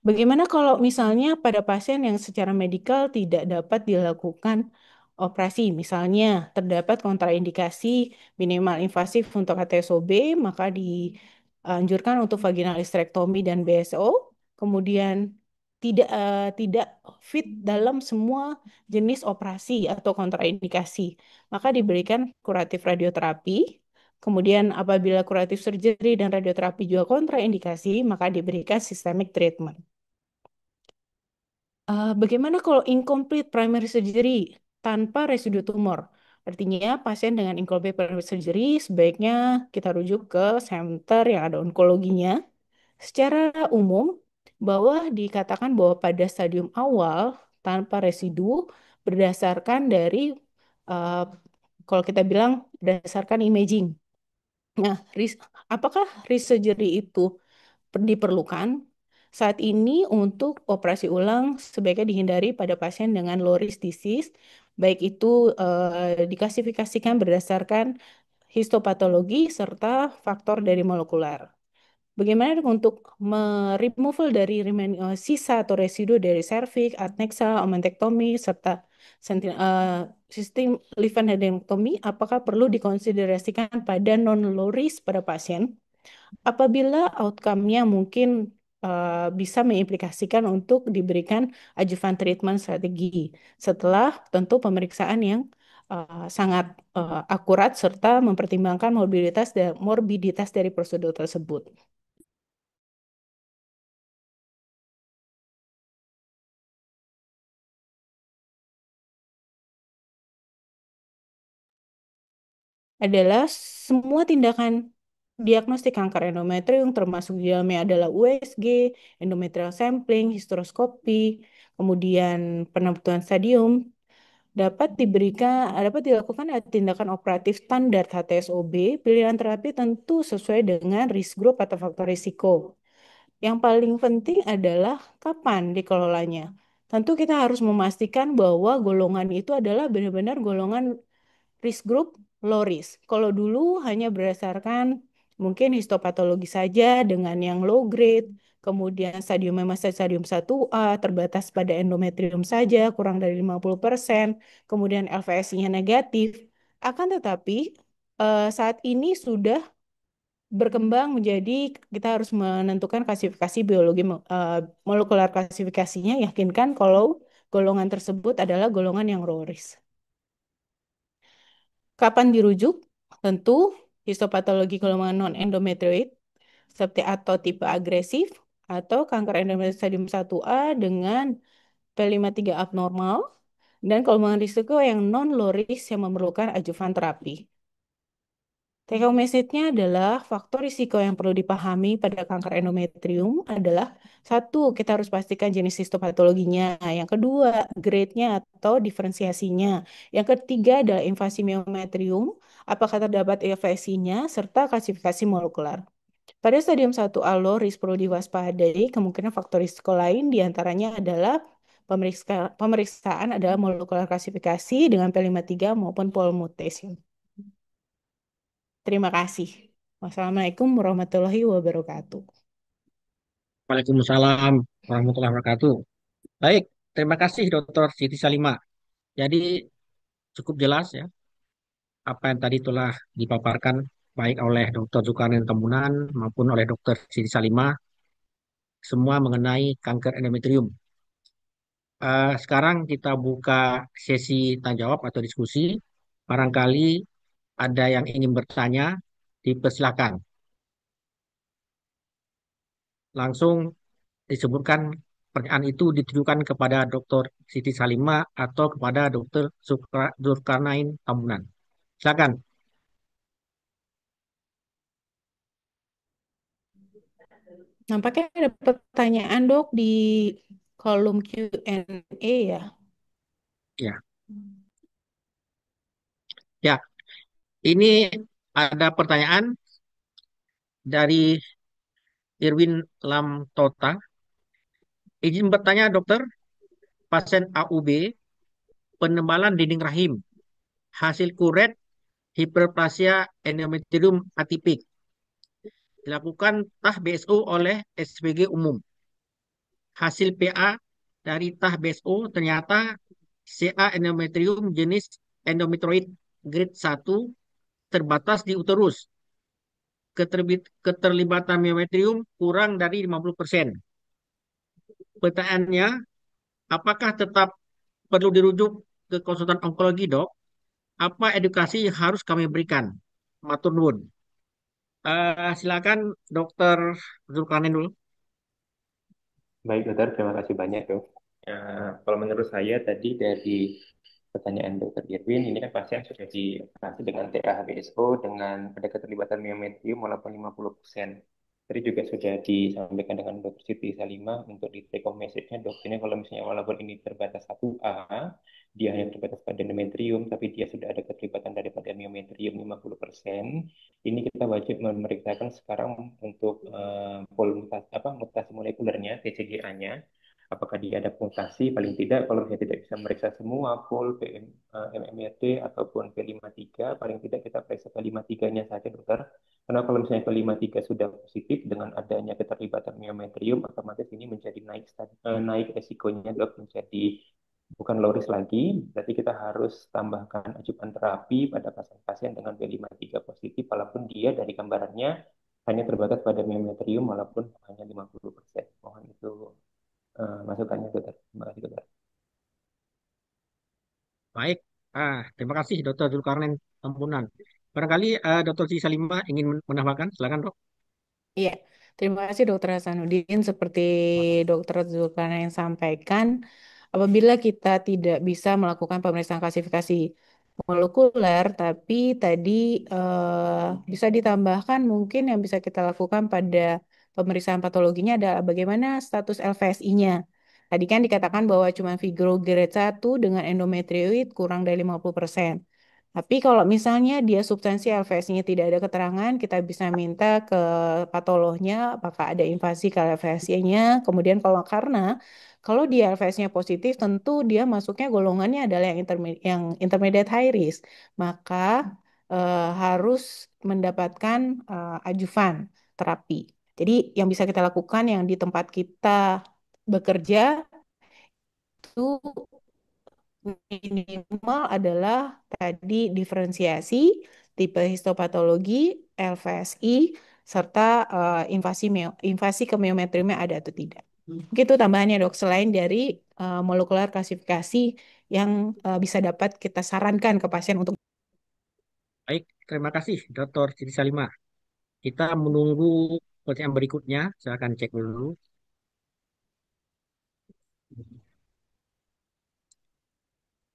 Bagaimana kalau misalnya pada pasien yang secara medikal tidak dapat dilakukan operasi, misalnya terdapat kontraindikasi minimal invasif untuk HTSOB, maka dianjurkan untuk vaginal hysterectomy dan BSO, kemudian tidak fit dalam semua jenis operasi atau kontraindikasi, maka diberikan kuratif radioterapi. Kemudian apabila kuratif surgery dan radioterapi juga kontraindikasi, maka diberikan systemic treatment. Bagaimana kalau incomplete primary surgery tanpa residu tumor? Artinya pasien dengan incomplete primary surgery sebaiknya kita rujuk ke center yang ada onkologinya. Secara umum, bahwa dikatakan bahwa pada stadium awal tanpa residu berdasarkan dari uh, kalau kita bilang berdasarkan imaging. Nah, apakah resurgery itu diperlukan saat ini untuk operasi ulang sebaiknya dihindari pada pasien dengan low risk disease, baik itu diklasifikasikan berdasarkan histopatologi serta faktor dari molekuler. Bagaimana untuk removal dari sisa atau residu dari serviks, adnexa, omentektomi, serta sistem lymphadenectomy, apakah perlu dikonsiderasikan pada non-low risk pada pasien? Apabila outcome-nya mungkin bisa mengimplikasikan untuk diberikan adjuvant treatment strategi setelah tentu pemeriksaan yang sangat akurat serta mempertimbangkan morbiditas dari prosedur tersebut. Adalah semua tindakan diagnostik kanker endometrium termasuk di dalamnya adalah USG, endometrial sampling, hysteroscopy, kemudian penentuan stadium dapat dilakukan tindakan operatif standar HTSOB. Pilihan terapi tentu sesuai dengan risk group atau faktor risiko. Yang paling penting adalah kapan dikelolanya. Tentu kita harus memastikan bahwa golongan itu adalah benar-benar golongan risk group low risk. Kalau dulu hanya berdasarkan mungkin histopatologi saja dengan yang low grade, kemudian stadiumnya masih stadium 1A, terbatas pada endometrium saja, kurang dari 50%, kemudian LVSI-nya negatif. Akan tetapi saat ini sudah berkembang menjadi kita harus menentukan klasifikasi biologi molekular klasifikasinya, yakinkan kalau golongan tersebut adalah golongan yang low risk. Kapan dirujuk? Tentu histopatologi golongan non-endometrioid seperti atau tipe agresif atau kanker endometrium stadium 1A dengan P53 abnormal dan golongan risiko yang non-low risk yang memerlukan adjuvan terapi. Take home message-nya adalah faktor risiko yang perlu dipahami pada kanker endometrium adalah satu, kita harus pastikan jenis histopatologinya. Yang kedua, grade-nya atau diferensiasinya. Yang ketiga adalah invasi miometrium, apakah terdapat evasinya, serta klasifikasi molekular. Pada stadium 1A low risk perlu diwaspadai, kemungkinan faktor risiko lain diantaranya adalah pemeriksaan adalah molekular klasifikasi dengan P53 maupun pol mutation. Terima kasih. Wassalamualaikum warahmatullahi wabarakatuh. Waalaikumsalam warahmatullahi wabarakatuh. Baik, terima kasih Dr. Siti Salima. Jadi cukup jelas ya apa yang tadi telah dipaparkan baik oleh Dr. Zulkarnain Tambunan maupun oleh Dr. Siti Salima semua mengenai kanker endometrium. Sekarang kita buka sesi tanya jawab atau diskusi. Barangkali ada yang ingin bertanya, dipersilakan. Langsung disebutkan pertanyaan itu ditujukan kepada Dr. Siti Salima atau kepada Dr. Zulkarnain Tambunan. Silakan. Nampaknya ada pertanyaan dok di kolom Q&A ya. Ya, ya. Ini ada pertanyaan dari Irwin Lamtota. Izin bertanya, dokter, pasien AUB, penebalan dinding rahim, hasil kuret, hiperplasia endometrium atipik, dilakukan tah BSO oleh SPG umum. hasil PA dari tah BSO ternyata CA endometrium jenis endometrioid grade 1 terbatas di uterus. Keterlibatan miometrium kurang dari 50%. Pertanyaannya, apakah tetap perlu dirujuk ke konsultan onkologi, dok? Apa edukasi yang harus kami berikan? Matur nuwun. Silakan dokter Zulkarnain dulu. Baik, dokter, terima kasih banyak, dok. Kalau menurut saya tadi dari pertanyaan dokter Irwin, ini kan pasien sudah dioperasi dengan TAHBSO dengan ada keterlibatan miometrium walaupun 50%. Tadi juga sudah disampaikan dengan dokter Siti Salimah untuk di take home message-nya dok, ini kalau misalnya walaupun ini terbatas 1A, dia hanya terbatas pada endometrium, tapi dia sudah ada keterlibatan daripada miometrium 50%, ini kita wajib memeriksakan sekarang untuk mutasi molekulernya, TCGA-nya, apakah dia ada mutasi, paling tidak kalau misalnya tidak bisa meriksa semua full MMRT ataupun P53, paling tidak kita periksa P53-nya saja, dokter. Karena kalau misalnya P53 sudah positif dengan adanya keterlibatan miometrium, otomatis ini menjadi naik resikonya, dok, menjadi bukan low risk lagi, berarti kita harus tambahkan ajukan terapi pada pasien-pasien dengan B53 positif, walaupun dia dari gambarannya hanya terbatas pada miometrium, walaupun hanya 50%. Mohon itu masukannya, dokter. Terima kasih, dokter. Baik. Terima kasih dokter Zulkarnain Tambunan. Barangkali dokter Siti Salimah ingin menambahkan, silakan dok. Iya, terima kasih Dokter Hasanuddin. Seperti Dokter Zulkarnain sampaikan, apabila kita tidak bisa melakukan pemeriksaan klasifikasi molekuler, tapi tadi bisa ditambahkan mungkin yang bisa kita lakukan pada pemeriksaan patologinya adalah bagaimana status LVSI-nya. Tadi kan dikatakan bahwa cuma fibro grade 1 dengan endometrioid kurang dari 50%. Tapi kalau misalnya dia substansi LVS-nya tidak ada keterangan, kita bisa minta ke patolognya apakah ada invasi ke LVS-nya. Kemudian kalau dia LVS-nya positif, tentu dia masuknya golongannya adalah yang intermediate high risk. Maka harus mendapatkan ajuvan terapi. Jadi yang bisa kita lakukan yang di tempat kita bekerja itu minimal adalah tadi diferensiasi, tipe histopatologi, LVSI, serta invasi ke miometriumnya ada atau tidak. Gitu tambahannya dok, selain dari molekular klasifikasi yang bisa dapat kita sarankan ke pasien untuk. Baik, terima kasih dokter Siti Salimah. Kita menunggu pertanyaan berikutnya. Silakan cek dulu.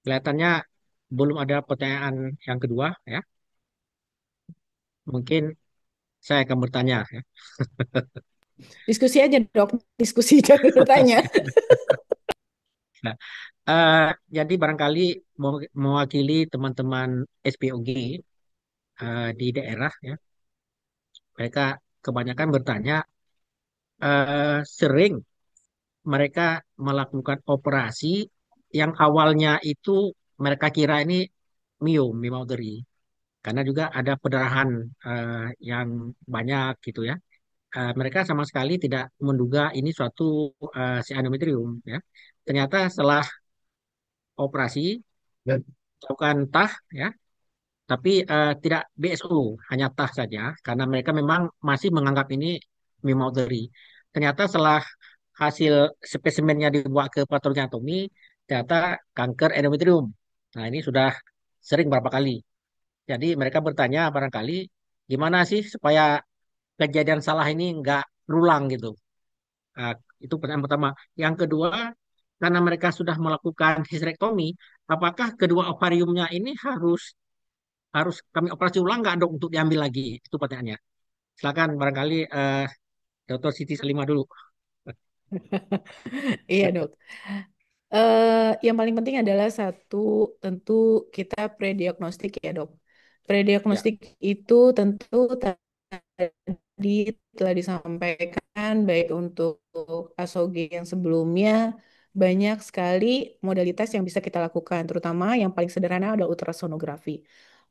Kelihatannya belum ada pertanyaan yang kedua ya. Mungkin saya akan bertanya ya. Diskusi aja dok, diskusi jangan bertanya. Nah, jadi barangkali mewakili teman-teman SPOG di daerah ya, mereka kebanyakan bertanya sering mereka melakukan operasi yang awalnya itu mereka kira ini myometry karena juga ada perdarahan yang banyak gitu ya. Mereka sama sekali tidak menduga ini suatu cyaniometrium ya. Ternyata setelah operasi lakukan TAH ya, tapi tidak BSO, hanya TAH saja karena mereka memang masih menganggap ini myometry. Ternyata setelah hasil spesimennya dibawa ke patologi anatomi, ternyata kanker endometrium. Nah, ini sudah sering berapa kali. Jadi mereka bertanya barangkali gimana sih supaya kejadian salah ini nggak berulang gitu. Nah, itu pertanyaan pertama. Yang kedua, karena mereka sudah melakukan histerektomi, apakah kedua ovariumnya ini harus harus kami operasi ulang nggak dok untuk diambil lagi? Itu pertanyaannya. Silakan barangkali Dr. Siti Salimah dulu. Iya dok. Yang paling penting adalah satu, tentu kita prediagnostik ya dok. Ya, Prediagnostik itu tentu tadi telah disampaikan baik untuk ASOG yang sebelumnya banyak sekali modalitas yang bisa kita lakukan, terutama yang paling sederhana adalah ultrasonografi.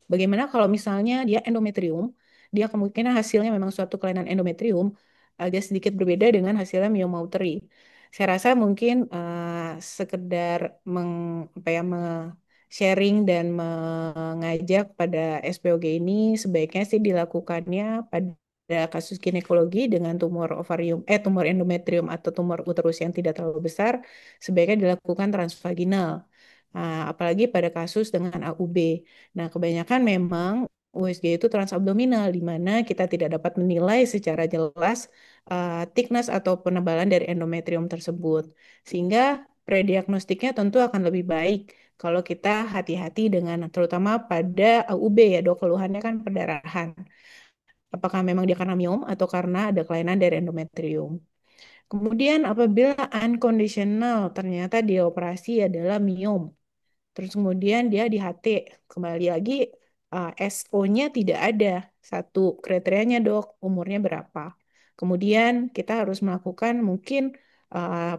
Bagaimana kalau misalnya dia endometrium, dia kemungkinan hasilnya memang suatu kelainan endometrium agak sedikit berbeda dengan hasilnya myometrium. Saya rasa mungkin sekedar apa ya, sharing dan mengajak pada SPOG ini sebaiknya sih dilakukannya pada kasus ginekologi dengan tumor endometrium atau tumor uterus yang tidak terlalu besar, sebaiknya dilakukan transvaginal. Apalagi pada kasus dengan AUB. Nah, kebanyakan memang USG itu transabdominal, di mana kita tidak dapat menilai secara jelas thickness atau penebalan dari endometrium tersebut. Sehingga prediagnostiknya tentu akan lebih baik kalau kita hati-hati dengan terutama pada AUB ya dok, keluhannya kan perdarahan. Apakah memang dia karena miom atau karena ada kelainan dari endometrium. Kemudian apabila unconditional ternyata dia operasi adalah miom. Terus kemudian dia di HT. Kembali lagi SO-nya tidak ada. Satu kriterianya dok, umurnya berapa. Kemudian kita harus melakukan mungkin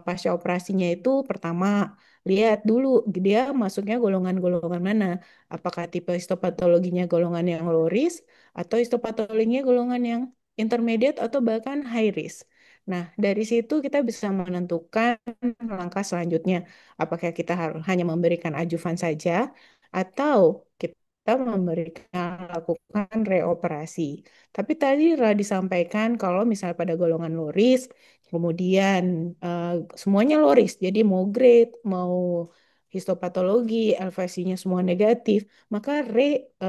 pasca operasinya itu pertama lihat dulu dia masuknya golongan-golongan mana. Apakah tipe histopatologinya golongan yang low risk atau histopatologinya golongan yang intermediate atau bahkan high risk. Nah, dari situ kita bisa menentukan langkah selanjutnya. Apakah kita harus hanya memberikan ajuvan saja atau kita lakukan reoperasi. Tapi tadi telah disampaikan kalau misalnya pada golongan low risk, kemudian eh, semuanya low risk, jadi mau grade, mau histopatologi, LVC-nya semua negatif, maka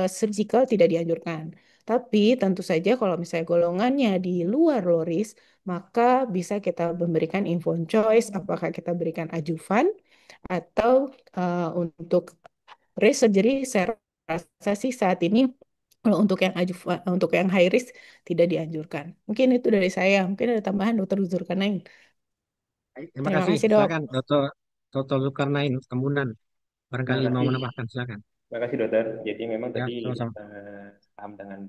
surgical tidak dianjurkan. Tapi tentu saja kalau misalnya golongannya di luar low risk, maka bisa kita memberikan informed choice, apakah kita berikan ajuvan atau untuk resurgery. Saya rasa sih saat ini kalau untuk yang high risk tidak dianjurkan. Mungkin itu dari saya. Mungkin ada tambahan Dokter Zulkarnain. Baik, terima Terima kasih. kasih dok. Silakan, Dr. Zulkarnain Tambunan. Terima Barangkali mau kasih. menambahkan, silakan. Terima kasih dokter. Jadi memang Ya, tadi sama-sama. paham dengan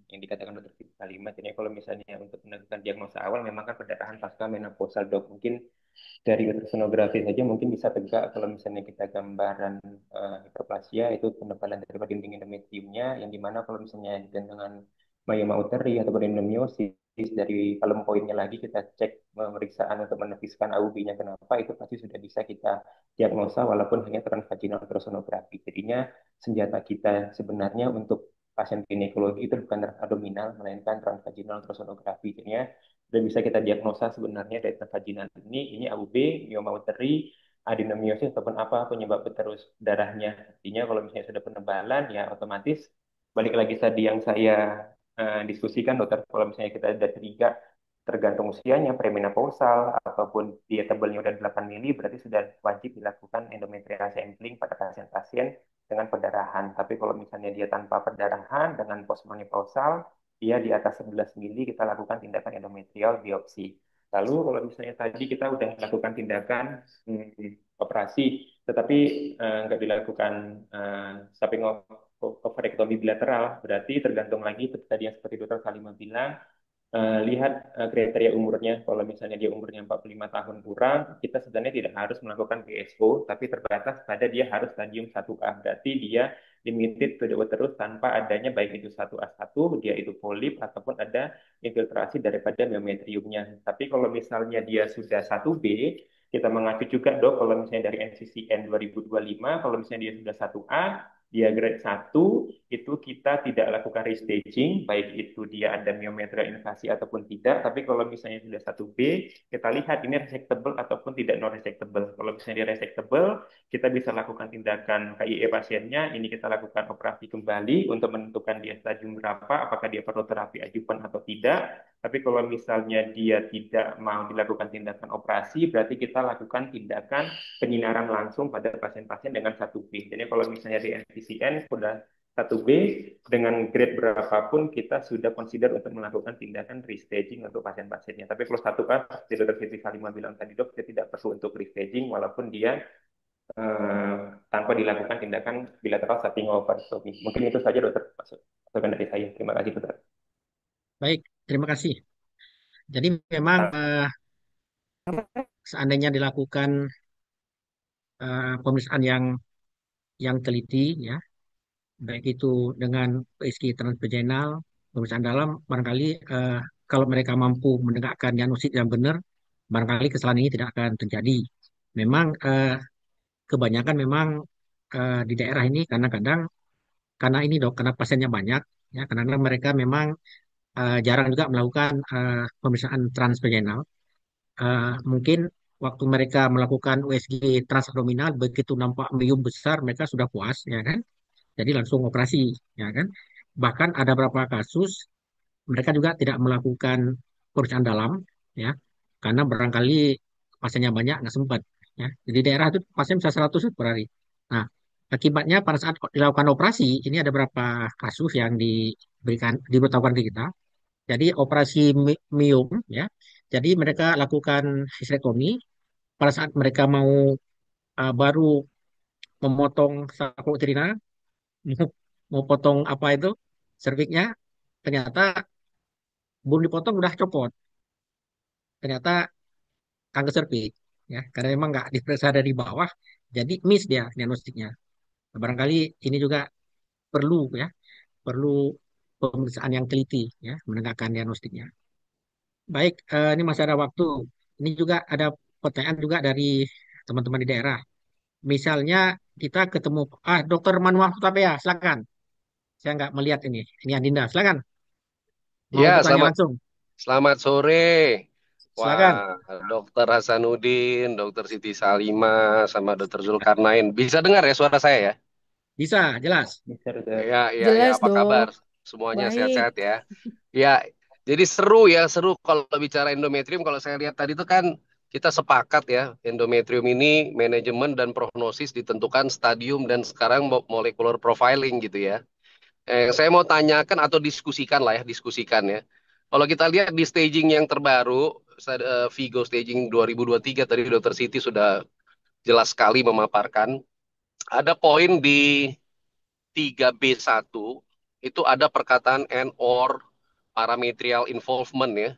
yang dikatakan dokter Fitri Kalimat. Jadi kalau misalnya untuk menentukan diagnosa awal memang kan perdarahan pasca menopausal dok. Mungkin dari ultrasonografi saja mungkin bisa tegak kalau misalnya kita gambaran hiperplasia itu penebalan daripada dinding endometriumnya yang dimana kalau misalnya dengan myoma uteri atau endometriosis dari kalem poinnya lagi kita cek pemeriksaan untuk menepis AUB-nya kenapa itu pasti sudah bisa kita diagnosa walaupun hanya transvaginal ultrasonografi. Jadinya senjata kita sebenarnya untuk pasien ginekologi itu bukan transabdominal melainkan transvaginal ultrasonografi. Jadinya sudah bisa kita diagnosa sebenarnya dari transvaginal ini AUB, mioma uteri, adenomiosis ataupun apa penyebab terus darahnya. Artinya kalau misalnya sudah penebalan ya otomatis balik lagi tadi yang saya diskusikan dokter kalau misalnya kita ada tiga tergantung usianya premenopausal ataupun dia tebelnya udah 8 mili berarti sudah wajib dilakukan endometrial sampling pada pasien-pasien dengan perdarahan. Tapi kalau misalnya dia tanpa perdarahan dengan postmenopausal dia di atas 11 mili kita lakukan tindakan endometrial biopsi. Lalu kalau misalnya tadi kita udah melakukan tindakan operasi, tetapi nggak dilakukan cupping ovarectomy bilateral, berarti tergantung lagi tadi yang seperti dokter Salimah bilang, lihat kriteria umurnya. Kalau misalnya dia umurnya 45 tahun kurang, kita sebenarnya tidak harus melakukan PSO, tapi terbatas pada dia harus stadium 1A. Berarti dia limited to the terus tanpa adanya baik itu 1A1, dia itu polip, ataupun ada infiltrasi daripada myometriumnya. Tapi kalau misalnya dia sudah 1B, kita mengacu juga dok, kalau misalnya dari NCCN 2025, kalau misalnya dia sudah 1A, dia grade 1, itu kita tidak lakukan restaging, baik itu dia ada myometrial invasi ataupun tidak. Tapi kalau misalnya sudah 1B, kita lihat ini resectable ataupun tidak non resectable. Kalau misalnya dia resectable, kita bisa lakukan tindakan KIE pasiennya. Ini kita lakukan operasi kembali untuk menentukan dia stadium berapa, apakah dia perlu terapi ajuvan atau tidak. Tapi kalau misalnya dia tidak mau dilakukan tindakan operasi, berarti kita lakukan tindakan penyinaran langsung pada pasien-pasien dengan 1B. Jadi kalau misalnya di NCCN sudah 1B dengan grade berapapun kita sudah consider untuk melakukan tindakan restaging untuk pasien-pasiennya. Tapi kalau 1A, seperti Dr. Siti Salimah bilang tadi dok, kita tidak perlu untuk restaging walaupun dia eh, tanpa dilakukan tindakan bilateral setting over. Mungkin itu saja dokter masukan dari saya. Terima kasih dokter. Baik, terima kasih. Jadi memang seandainya dilakukan pemeriksaan yang teliti, ya, baik itu dengan USG transvaginal, pemeriksaan dalam, barangkali kalau mereka mampu menegakkan diagnosis yang benar, barangkali kesalahan ini tidak akan terjadi. Memang kebanyakan memang di daerah ini kadang-kadang karena ini dok, karena pasiennya banyak, ya, karena mereka memang jarang juga melakukan pemeriksaan transvaginal. Mungkin waktu mereka melakukan USG transabdominal begitu nampak miom besar mereka sudah puas, ya kan? Jadi langsung operasi, ya kan? Bahkan ada beberapa kasus mereka juga tidak melakukan pemeriksaan dalam, ya, karena barangkali pasiennya banyak nggak sempat, ya. Jadi daerah itu pasien bisa 100 per hari. Nah, akibatnya pada saat dilakukan operasi ini ada beberapa kasus yang diberitahukan ke kita. Jadi operasi miom, ya. Jadi mereka lakukan histerektomi pada saat mereka mau baru memotong sacral uterina, mau, mau potong apa itu cervixnya, ternyata belum dipotong udah copot. Ternyata kanker cervix, ya, karena memang nggak diperiksa dari bawah, jadi miss dia diagnostiknya. Nah, barangkali ini juga perlu, ya, perlu pemeriksaan yang teliti, ya, menegakkan diagnostiknya. Baik, ini masih ada waktu. Ini juga ada pertanyaan juga dari teman-teman di daerah. Misalnya kita ketemu, Dokter Manuel Hutapea, silakan. Saya nggak melihat ini. Ini Andinda, silakan. Mau Ya, bertanya selamat langsung, selamat sore. silakan. Wah, Dokter Hasanuddin, Dokter Siti Salima, sama Dokter Zulkarnain. Bisa dengar ya suara saya ya? Bisa, jelas. Bisa dokter. Ya, ya, ya. Jelas, Apa kabar? Dok. Semuanya Baik. sehat-sehat ya? Ya, jadi seru ya, seru kalau bicara endometrium. Kalau saya lihat tadi itu kan kita sepakat ya, endometrium ini manajemen dan prognosis ditentukan stadium dan sekarang molecular profiling gitu ya. Saya mau tanyakan atau diskusikan lah ya, diskusikan ya. Kalau kita lihat di staging yang terbaru, Vigo staging 2023 tadi Dokter Siti sudah jelas sekali memaparkan. Ada poin di 3B1 itu ada perkataan and or parametrial involvement ya.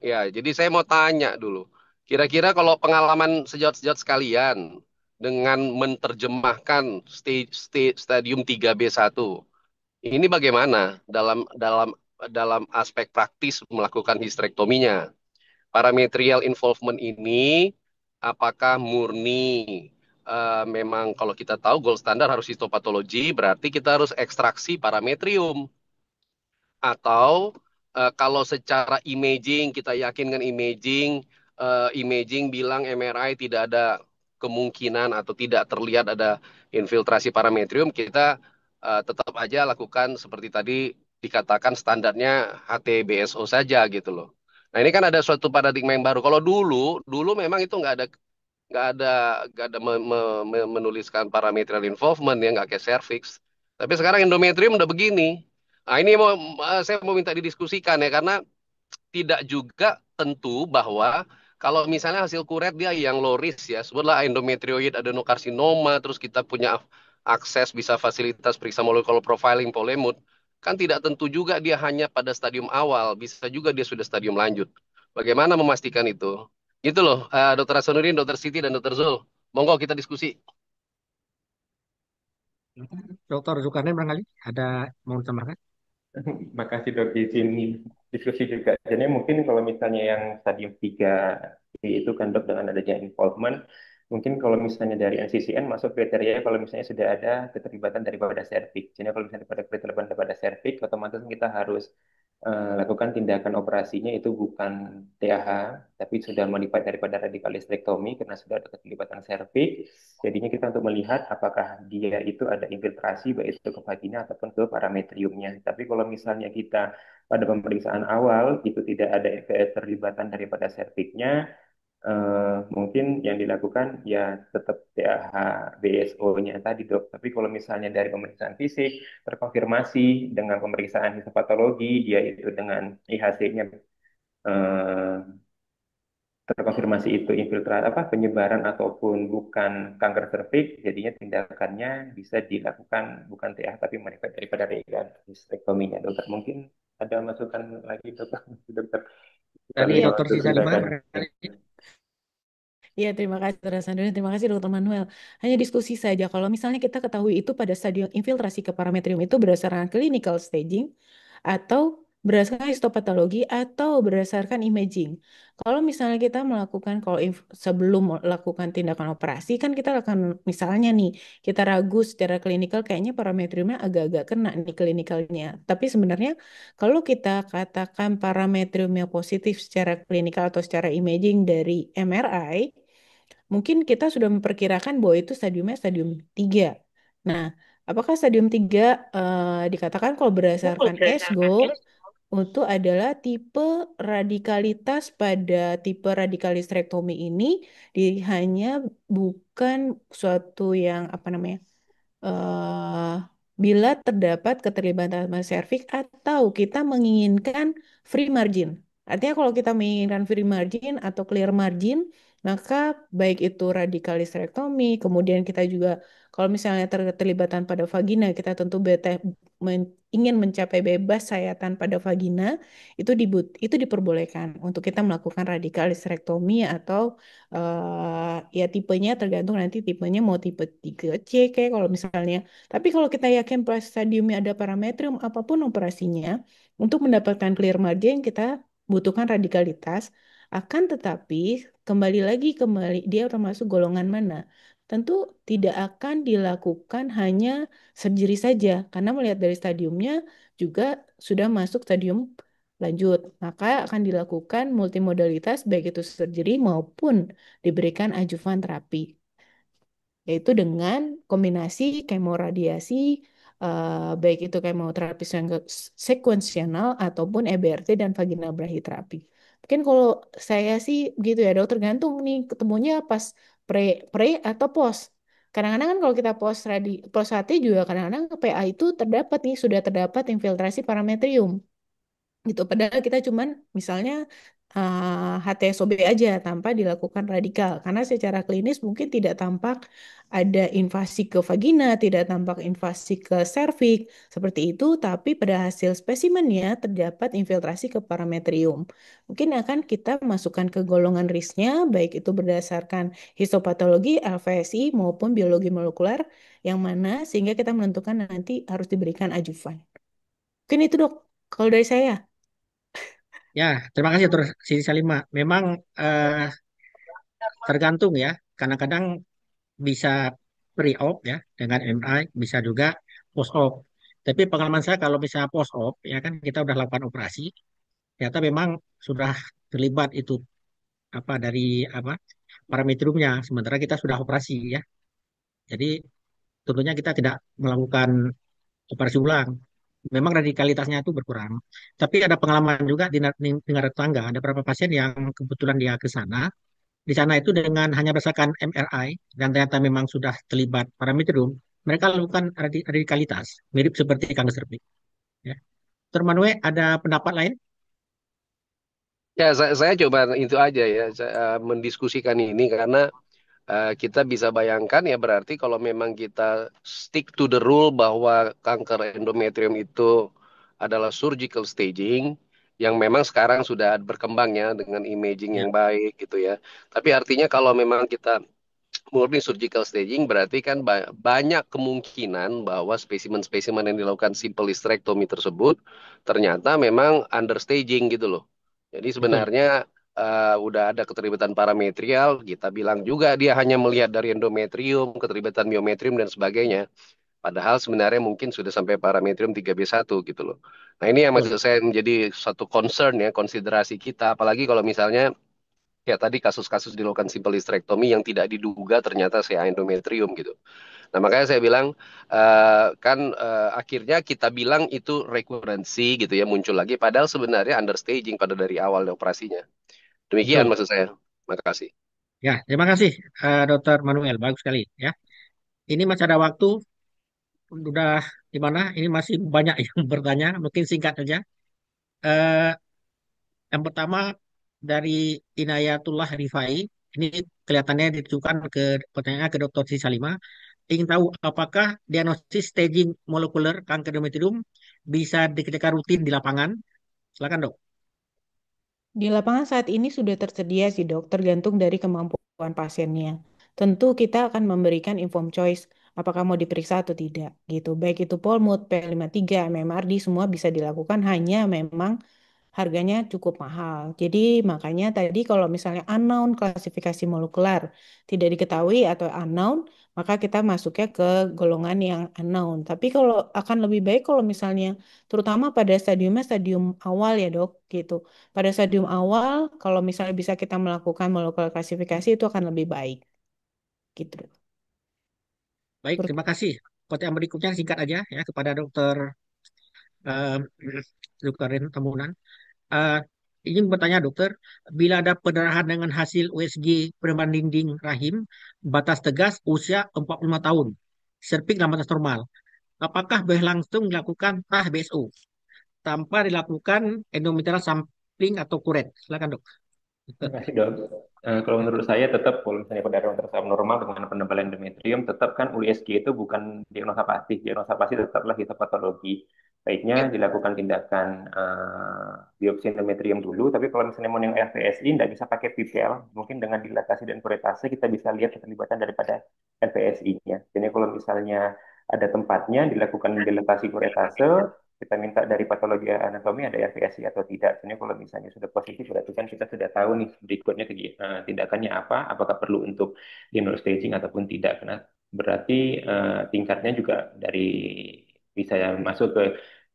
Ya, jadi saya mau tanya dulu. Kira-kira kalau pengalaman sejawat-sejawat sekalian dengan menerjemahkan stadium 3B1 ini bagaimana dalam aspek praktis melakukan histerektominya? Parametrial involvement ini apakah murni memang kalau kita tahu gold standar harus histopatologi, berarti kita harus ekstraksi parametrium atau kalau secara imaging kita yakin dengan imaging imaging bilang MRI tidak ada kemungkinan atau tidak terlihat ada infiltrasi parametrium, kita tetap aja lakukan seperti tadi dikatakan standarnya HTBSO saja gitu loh. Nah ini kan ada suatu paradigma yang baru. Kalau dulu dulu memang itu nggak ada nggak ada menuliskan parametrial involvement ya nggak kayak cervix. Tapi sekarang endometrium udah begini. Nah ini saya mau minta didiskusikan ya karena tidak juga tentu bahwa kalau misalnya hasil kuret dia yang low risk ya, sebutlah endometrioid adenokarsinoma, terus kita punya akses bisa fasilitas periksa molekular profiling polemut, kan tidak tentu juga dia hanya pada stadium awal, bisa juga dia sudah stadium lanjut. Bagaimana memastikan itu? Gitu loh, Dokter Hasanuddin, Dokter Siti, dan Dokter Zul. Monggo kita diskusi. Dokter Zulkarnain barangkali ada mau ditambahkan? Makasih dok izin diskusi juga. Jadi mungkin kalau misalnya yang stadium 3 itu kan dok dengan adanya involvement, mungkin kalau misalnya dari NCCN masuk kriteria kalau misalnya sudah ada keterlibatan daripada serviks. Jadi kalau misalnya ada keterlibatan daripada serviks, otomatis kita harus lakukan tindakan operasinya itu bukan TAH, tapi sudah modified daripada radikalistektomi karena sudah ada keterlibatan serviks. Jadinya kita untuk melihat apakah dia itu ada infiltrasi baik itu ke vagina ataupun ke parametriumnya. Tapi kalau misalnya kita pada pemeriksaan awal itu tidak ada keterlibatan daripada serviksnya, mungkin yang dilakukan ya tetap TAH BSO-nya tadi dok. Tapi kalau misalnya dari pemeriksaan fisik terkonfirmasi dengan pemeriksaan histopatologi dia itu dengan IHC-nya terkonfirmasi itu infiltrasi apa penyebaran ataupun bukan kanker serviks, jadinya tindakannya bisa dilakukan bukan TAH tapi manifest daripada histerektominya. Dokter mungkin ada masukan lagi dokter dokter kita Dari Iya, lima Dokter waktu Sisalima silakan. barangkali. iya, terima kasih Dr. Hasanuddin, terima kasih Dr. Manuel. Hanya diskusi saja, kalau misalnya kita ketahui itu pada stadium infiltrasi ke parametrium itu berdasarkan clinical staging atau berdasarkan histopatologi atau berdasarkan imaging. Kalau misalnya kita melakukan, sebelum melakukan tindakan operasi, kan kita akan, misalnya nih, kita ragu secara klinikal, kayaknya parametriumnya agak-agak kena nih klinikalnya. Tapi sebenarnya kalau kita katakan parametriumnya positif secara klinikal atau secara imaging dari MRI, mungkin kita sudah memperkirakan bahwa itu stadiumnya stadium 3. Nah, apakah stadium 3 dikatakan kalau berdasarkan ESGO itu adalah tipe radikalitas pada tipe radikalisrektomi ini hanya bukan suatu yang apa namanya, eh, bila terdapat keterlibatan serviks atau kita menginginkan free margin. Artinya kalau kita menginginkan free margin atau clear margin, maka baik itu radikalisrektomi, kemudian kita juga kalau misalnya terlibatan pada vagina, kita tentu ingin mencapai bebas sayatan pada vagina, itu diperbolehkan untuk kita melakukan radikalisrektomi atau ya tipenya tergantung nanti tipenya mau tipe 3C kayak kalau misalnya. Tapi kalau kita yakin pas stadiumnya ada parametrium apapun operasinya, untuk mendapatkan clear margin kita butuhkan radikalitas. Akan tetapi kembali dia termasuk golongan mana? Tentu tidak akan dilakukan hanya surgery saja karena melihat dari stadiumnya juga sudah masuk stadium lanjut, maka akan dilakukan multimodalitas baik itu surgery maupun diberikan adjuvan terapi, yaitu dengan kombinasi kemoradiasi, baik itu kemoterapi sekuensial ataupun EBRT dan vaginal brachytherapy. Mungkin kalau saya sih gitu ya dok, tergantung nih ketemunya pas pre pre atau post. Kadang-kadang kan kalau kita post HT juga kadang-kadang PA itu sudah terdapat infiltrasi parametrium gitu. Padahal kita cuman misalnya HTSOB aja tanpa dilakukan radikal. Karena secara klinis mungkin tidak tampak ada invasi ke vagina, tidak tampak invasi ke serviks, seperti itu, tapi pada hasil spesimennya terdapat infiltrasi ke parametrium. Mungkin akan kita masukkan ke golongan risknya, baik itu berdasarkan histopatologi, LVSI, maupun biologi molekuler, yang mana sehingga kita menentukan nanti harus diberikan adjuvan. Mungkin itu dok, kalau dari saya. Ya, terima kasih Dr. Siti Salima. Memang eh, tergantung ya. Kadang-kadang bisa pre-op ya dengan MRI, bisa juga post-op. Tapi pengalaman saya kalau bisa post-op ya kan kita udah lakukan operasi, ternyata memang sudah terlibat itu apa dari apa parametriumnya, sementara kita sudah operasi ya. Jadi tentunya kita tidak melakukan operasi ulang. Memang radikalitasnya itu berkurang. Tapi ada pengalaman juga di negara tetangga, ada beberapa pasien yang kebetulan dia ke sana. Di sana itu dengan hanya berdasarkan MRI dan ternyata memang sudah terlibat parametrium, mereka lakukan radikalitas, mirip seperti kanker serviks. Ya. Dr. Manue, ada pendapat lain? Ya, saya coba itu aja ya, mendiskusikan ini karena kita bisa bayangkan ya berarti kalau memang kita stick to the rule bahwa kanker endometrium itu adalah surgical staging yang memang sekarang sudah berkembang ya dengan imaging Ya, yang baik gitu ya. Tapi artinya kalau memang kita murni surgical staging berarti kan banyak kemungkinan bahwa spesimen-spesimen yang dilakukan simple hysterectomy tersebut ternyata memang understaging gitu loh. Jadi betul. sebenarnya udah ada keterlibatan parametrial, kita bilang juga dia hanya melihat dari endometrium, keterlibatan miometrium dan sebagainya. Padahal sebenarnya mungkin sudah sampai parametrium 3B1 gitu loh. Nah ini yang Betul. maksud saya menjadi satu concern ya, konsiderasi kita. Apalagi kalau misalnya ya tadi kasus-kasus dilakukan simple hysterectomy yang tidak diduga ternyata saya endometrium gitu. Nah makanya saya bilang kan akhirnya kita bilang itu recurrency gitu ya muncul lagi. Padahal sebenarnya understaging pada dari awal operasinya. Demikian Betul. maksud saya. Makasih. Ya, terima kasih Dr. Manuel, bagus sekali ya. Ini masih ada waktu, udah di mana? Ini masih banyak yang bertanya, mungkin singkat saja. Eh, yang pertama dari Inayatullah Rifai, ini kelihatannya ditujukan ke pertanyaan ke Dr. Sisalima. Ingin tahu apakah diagnosis staging molekuler kanker endometrium bisa dikerjakan rutin di lapangan? Silakan dok. Di lapangan saat ini sudah tersedia sih dok, tergantung dari kemampuan pasiennya. Tentu kita akan memberikan informed choice apakah mau diperiksa atau tidak gitu. Baik itu Polmut, P53, MMRD semua bisa dilakukan, hanya memang harganya cukup mahal. Jadi makanya tadi kalau misalnya unknown klasifikasi molekuler tidak diketahui atau unknown, maka kita masuknya ke golongan yang unknown. Tapi kalau akan lebih baik kalau misalnya terutama pada stadiumnya stadium awal ya dok gitu. Pada stadium awal kalau misalnya bisa kita melakukan molekuler klasifikasi itu akan lebih baik gitu. Baik, Ber- terima kasih. Pertanyaan berikutnya singkat aja ya kepada Dokter eh, Zulkarnain Tamunan. Eh, Ingin bertanya dokter, bila ada pendarahan dengan hasil USG perbanding rahim, batas tegas usia 45 tahun, serpik dalam batas normal, apakah boleh langsung dilakukan BSO tanpa dilakukan endometrial sampling atau kuret? Silakan dok. Terima kasih dok. Kalau menurut saya tetap kalau misalnya pada rontok abnormal dengan penebalan endometrium, tetap kan USG itu bukan diagnosa pasti. Diagnosa pasti tetaplah histopatologi. Baiknya Ya, dilakukan tindakan biopsi endometrium dulu. Tapi kalau misalnya mau yang LVSI, tidak bisa pakai PPL. Mungkin dengan dilatasi dan kuretase kita bisa lihat keterlibatan daripada LVSI-nya. Jadi kalau misalnya ada tempatnya dilakukan dilatasi kuretase, kita minta dari patologi anatomi ada RVSI atau tidak. Sebenarnya kalau misalnya sudah positif berarti kan kita sudah tahu nih berikutnya tindakannya apa, apakah perlu untuk di node staging ataupun tidak. Karena berarti tingkatnya juga dari bisa masuk ke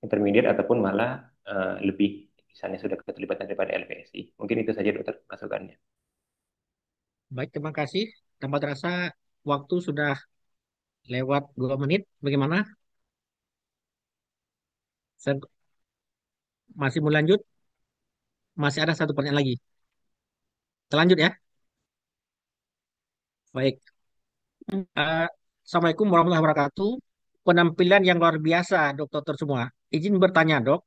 intermediate ataupun malah lebih misalnya sudah keterlibatan daripada LVSI. Mungkin itu saja dokter masukannya. baik, terima kasih. Tanpa terasa waktu sudah lewat 2 menit. Bagaimana? Saya masih mau lanjut? Masih ada satu pertanyaan lagi. Kita lanjut ya. Baik. Eh, Assalamualaikum warahmatullahi wabarakatuh. Penampilan yang luar biasa, dokter semua. Izin bertanya, dok.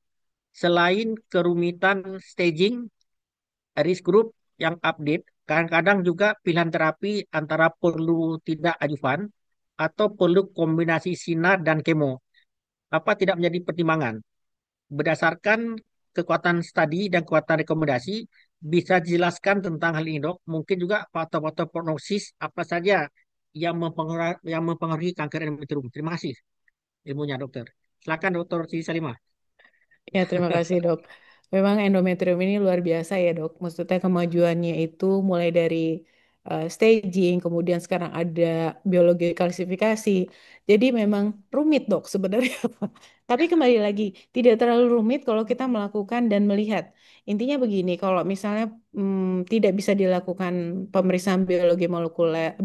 Selain kerumitan staging, risk group yang update, kadang-kadang juga pilihan terapi antara perlu tidak ajuvan atau perlu kombinasi sinar dan kemo. Apa tidak menjadi pertimbangan? Berdasarkan kekuatan studi dan kekuatan rekomendasi, bisa dijelaskan tentang hal ini, dok? Mungkin juga faktor-faktor prognosis apa saja yang mempengaruhi kanker endometrium. Terima kasih ilmunya, dokter. Silakan, dokter Siti Salimah. Ya, terima kasih dok. Memang endometrium ini luar biasa ya dok. Maksudnya kemajuannya itu mulai dari staging, kemudian sekarang ada biologi kalsifikasi. Jadi memang rumit dok sebenarnya. Tapi kembali lagi, tidak terlalu rumit kalau kita melakukan dan melihat. Intinya begini, kalau misalnya tidak bisa dilakukan pemeriksaan biologi molekuler,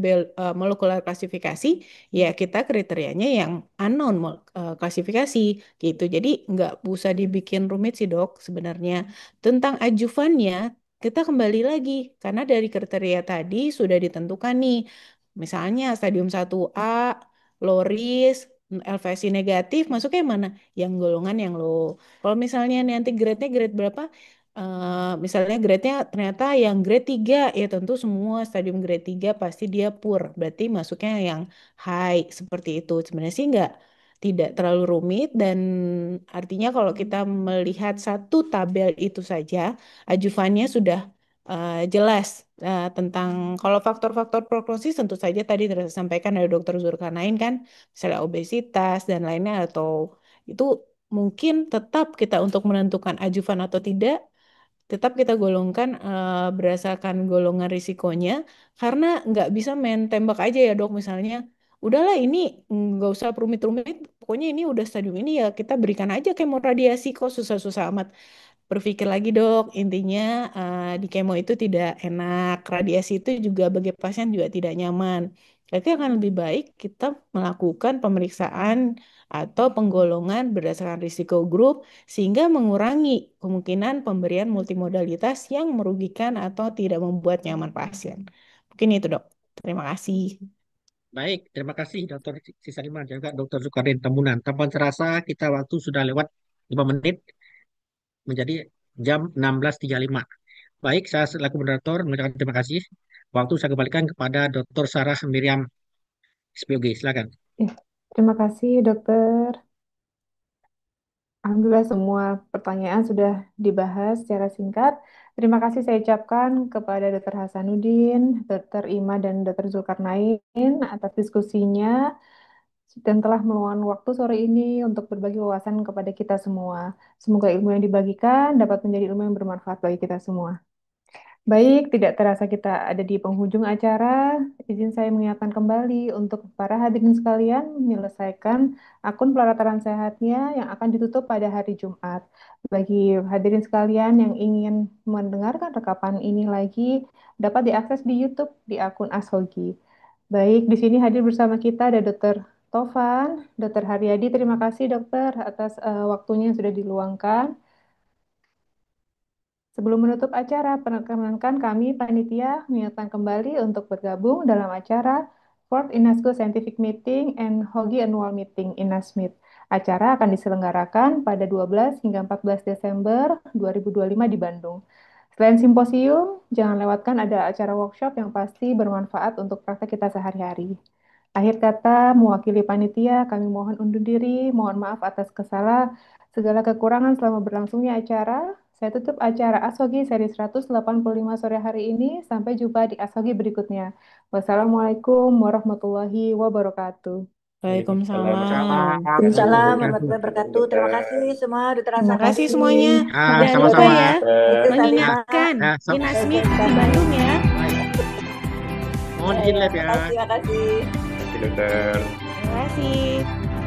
molekuler klasifikasi, ya kita kriterianya yang unknown klasifikasi gitu. Jadi nggak usah dibikin rumit sih dok sebenarnya. Tentang ajuvannya, kita kembali lagi karena dari kriteria tadi sudah ditentukan nih. Misalnya stadium 1A, low risk, LVSI negatif, masuknya yang mana? Yang golongan yang low. Kalau misalnya nanti grade-nya grade berapa? Misalnya grade-nya ternyata yang grade 3, ya tentu semua stadium grade 3 pasti dia poor. Berarti masuknya yang high, seperti itu. Sebenarnya sih nggak tidak terlalu rumit dan artinya kalau kita melihat satu tabel itu saja, ajuvannya sudah jelas tentang kalau faktor-faktor prognosis tentu saja tadi sudah disampaikan oleh Dokter Zulkarnain kan, misalnya obesitas dan lainnya atau itu mungkin tetap kita untuk menentukan ajuvan atau tidak tetap kita golongkan berdasarkan golongan risikonya karena nggak bisa main tembak aja ya dok misalnya udahlah ini nggak usah rumit-rumit pokoknya ini udah stadium ini ya kita berikan aja kemoradiasi kok susah-susah amat berpikir lagi dok intinya di kemo itu tidak enak radiasi itu juga bagi pasien juga tidak nyaman jadi akan lebih baik kita melakukan pemeriksaan atau penggolongan berdasarkan risiko grup sehingga mengurangi kemungkinan pemberian multimodalitas yang merugikan atau tidak membuat nyaman pasien. Mungkin itu, Dok. Terima kasih. Baik, terima kasih dokter Siti Salimah dan juga dokter Zulkarnain Tamunan. Tanpa terasa kita waktu sudah lewat 5 menit menjadi jam 16.35. Baik, saya selaku moderator mengucapkan terima kasih. Waktu saya kembalikan kepada Dr. Sarah Miriam SPOG. Silakan. Ya, terima kasih, dokter. Alhamdulillah semua pertanyaan sudah dibahas secara singkat. Terima kasih saya ucapkan kepada Dr. Hasanuddin, Dr. Ima, dan Dr. Zulkarnain atas diskusinya. dan telah meluangkan waktu sore ini untuk berbagi wawasan kepada kita semua. Semoga ilmu yang dibagikan dapat menjadi ilmu yang bermanfaat bagi kita semua. Baik, tidak terasa kita ada di penghujung acara. Izin saya mengingatkan kembali untuk para hadirin sekalian menyelesaikan akun pelataran sehatnya yang akan ditutup pada hari Jumat. Bagi hadirin sekalian yang ingin mendengarkan rekapan ini lagi, dapat diakses di YouTube di akun Ashogi. Baik, di sini hadir bersama kita ada Dr. Tovan, Dr. Haryadi. Terima kasih dokter atas waktunya yang sudah diluangkan. Sebelum menutup acara, perkenalkan kami panitia mengingatkan kembali untuk bergabung dalam acara Fourth INASGO Scientific Meeting and Hogi Annual Meeting INASMIT. Acara akan diselenggarakan pada 12 hingga 14 Desember 2025 di Bandung. Selain simposium, jangan lewatkan ada acara workshop yang pasti bermanfaat untuk praktek kita sehari-hari. Akhir kata, mewakili panitia, kami mohon undur diri, mohon maaf atas segala kekurangan selama berlangsungnya acara. Saya tutup acara Ashogi seri 185 sore hari ini. Sampai jumpa di Ashogi berikutnya. Wassalamualaikum warahmatullahi wabarakatuh. Waalaikumsalam. Waalaikumsalam Waalaikumsalam warahmatullahi warahmatullahi wabarakatuh. Terima kasih semua Dokter Terima Hasan kasih Udin. semuanya. Ah, Jangan lupa sama-sama. ya Dokter Salima. mengingatkan Ya, INASMIT Dokter di Bandung ya. mohon izin Ya, live ya. makasih, makasih. Terima kasih, dokter. Terima kasih.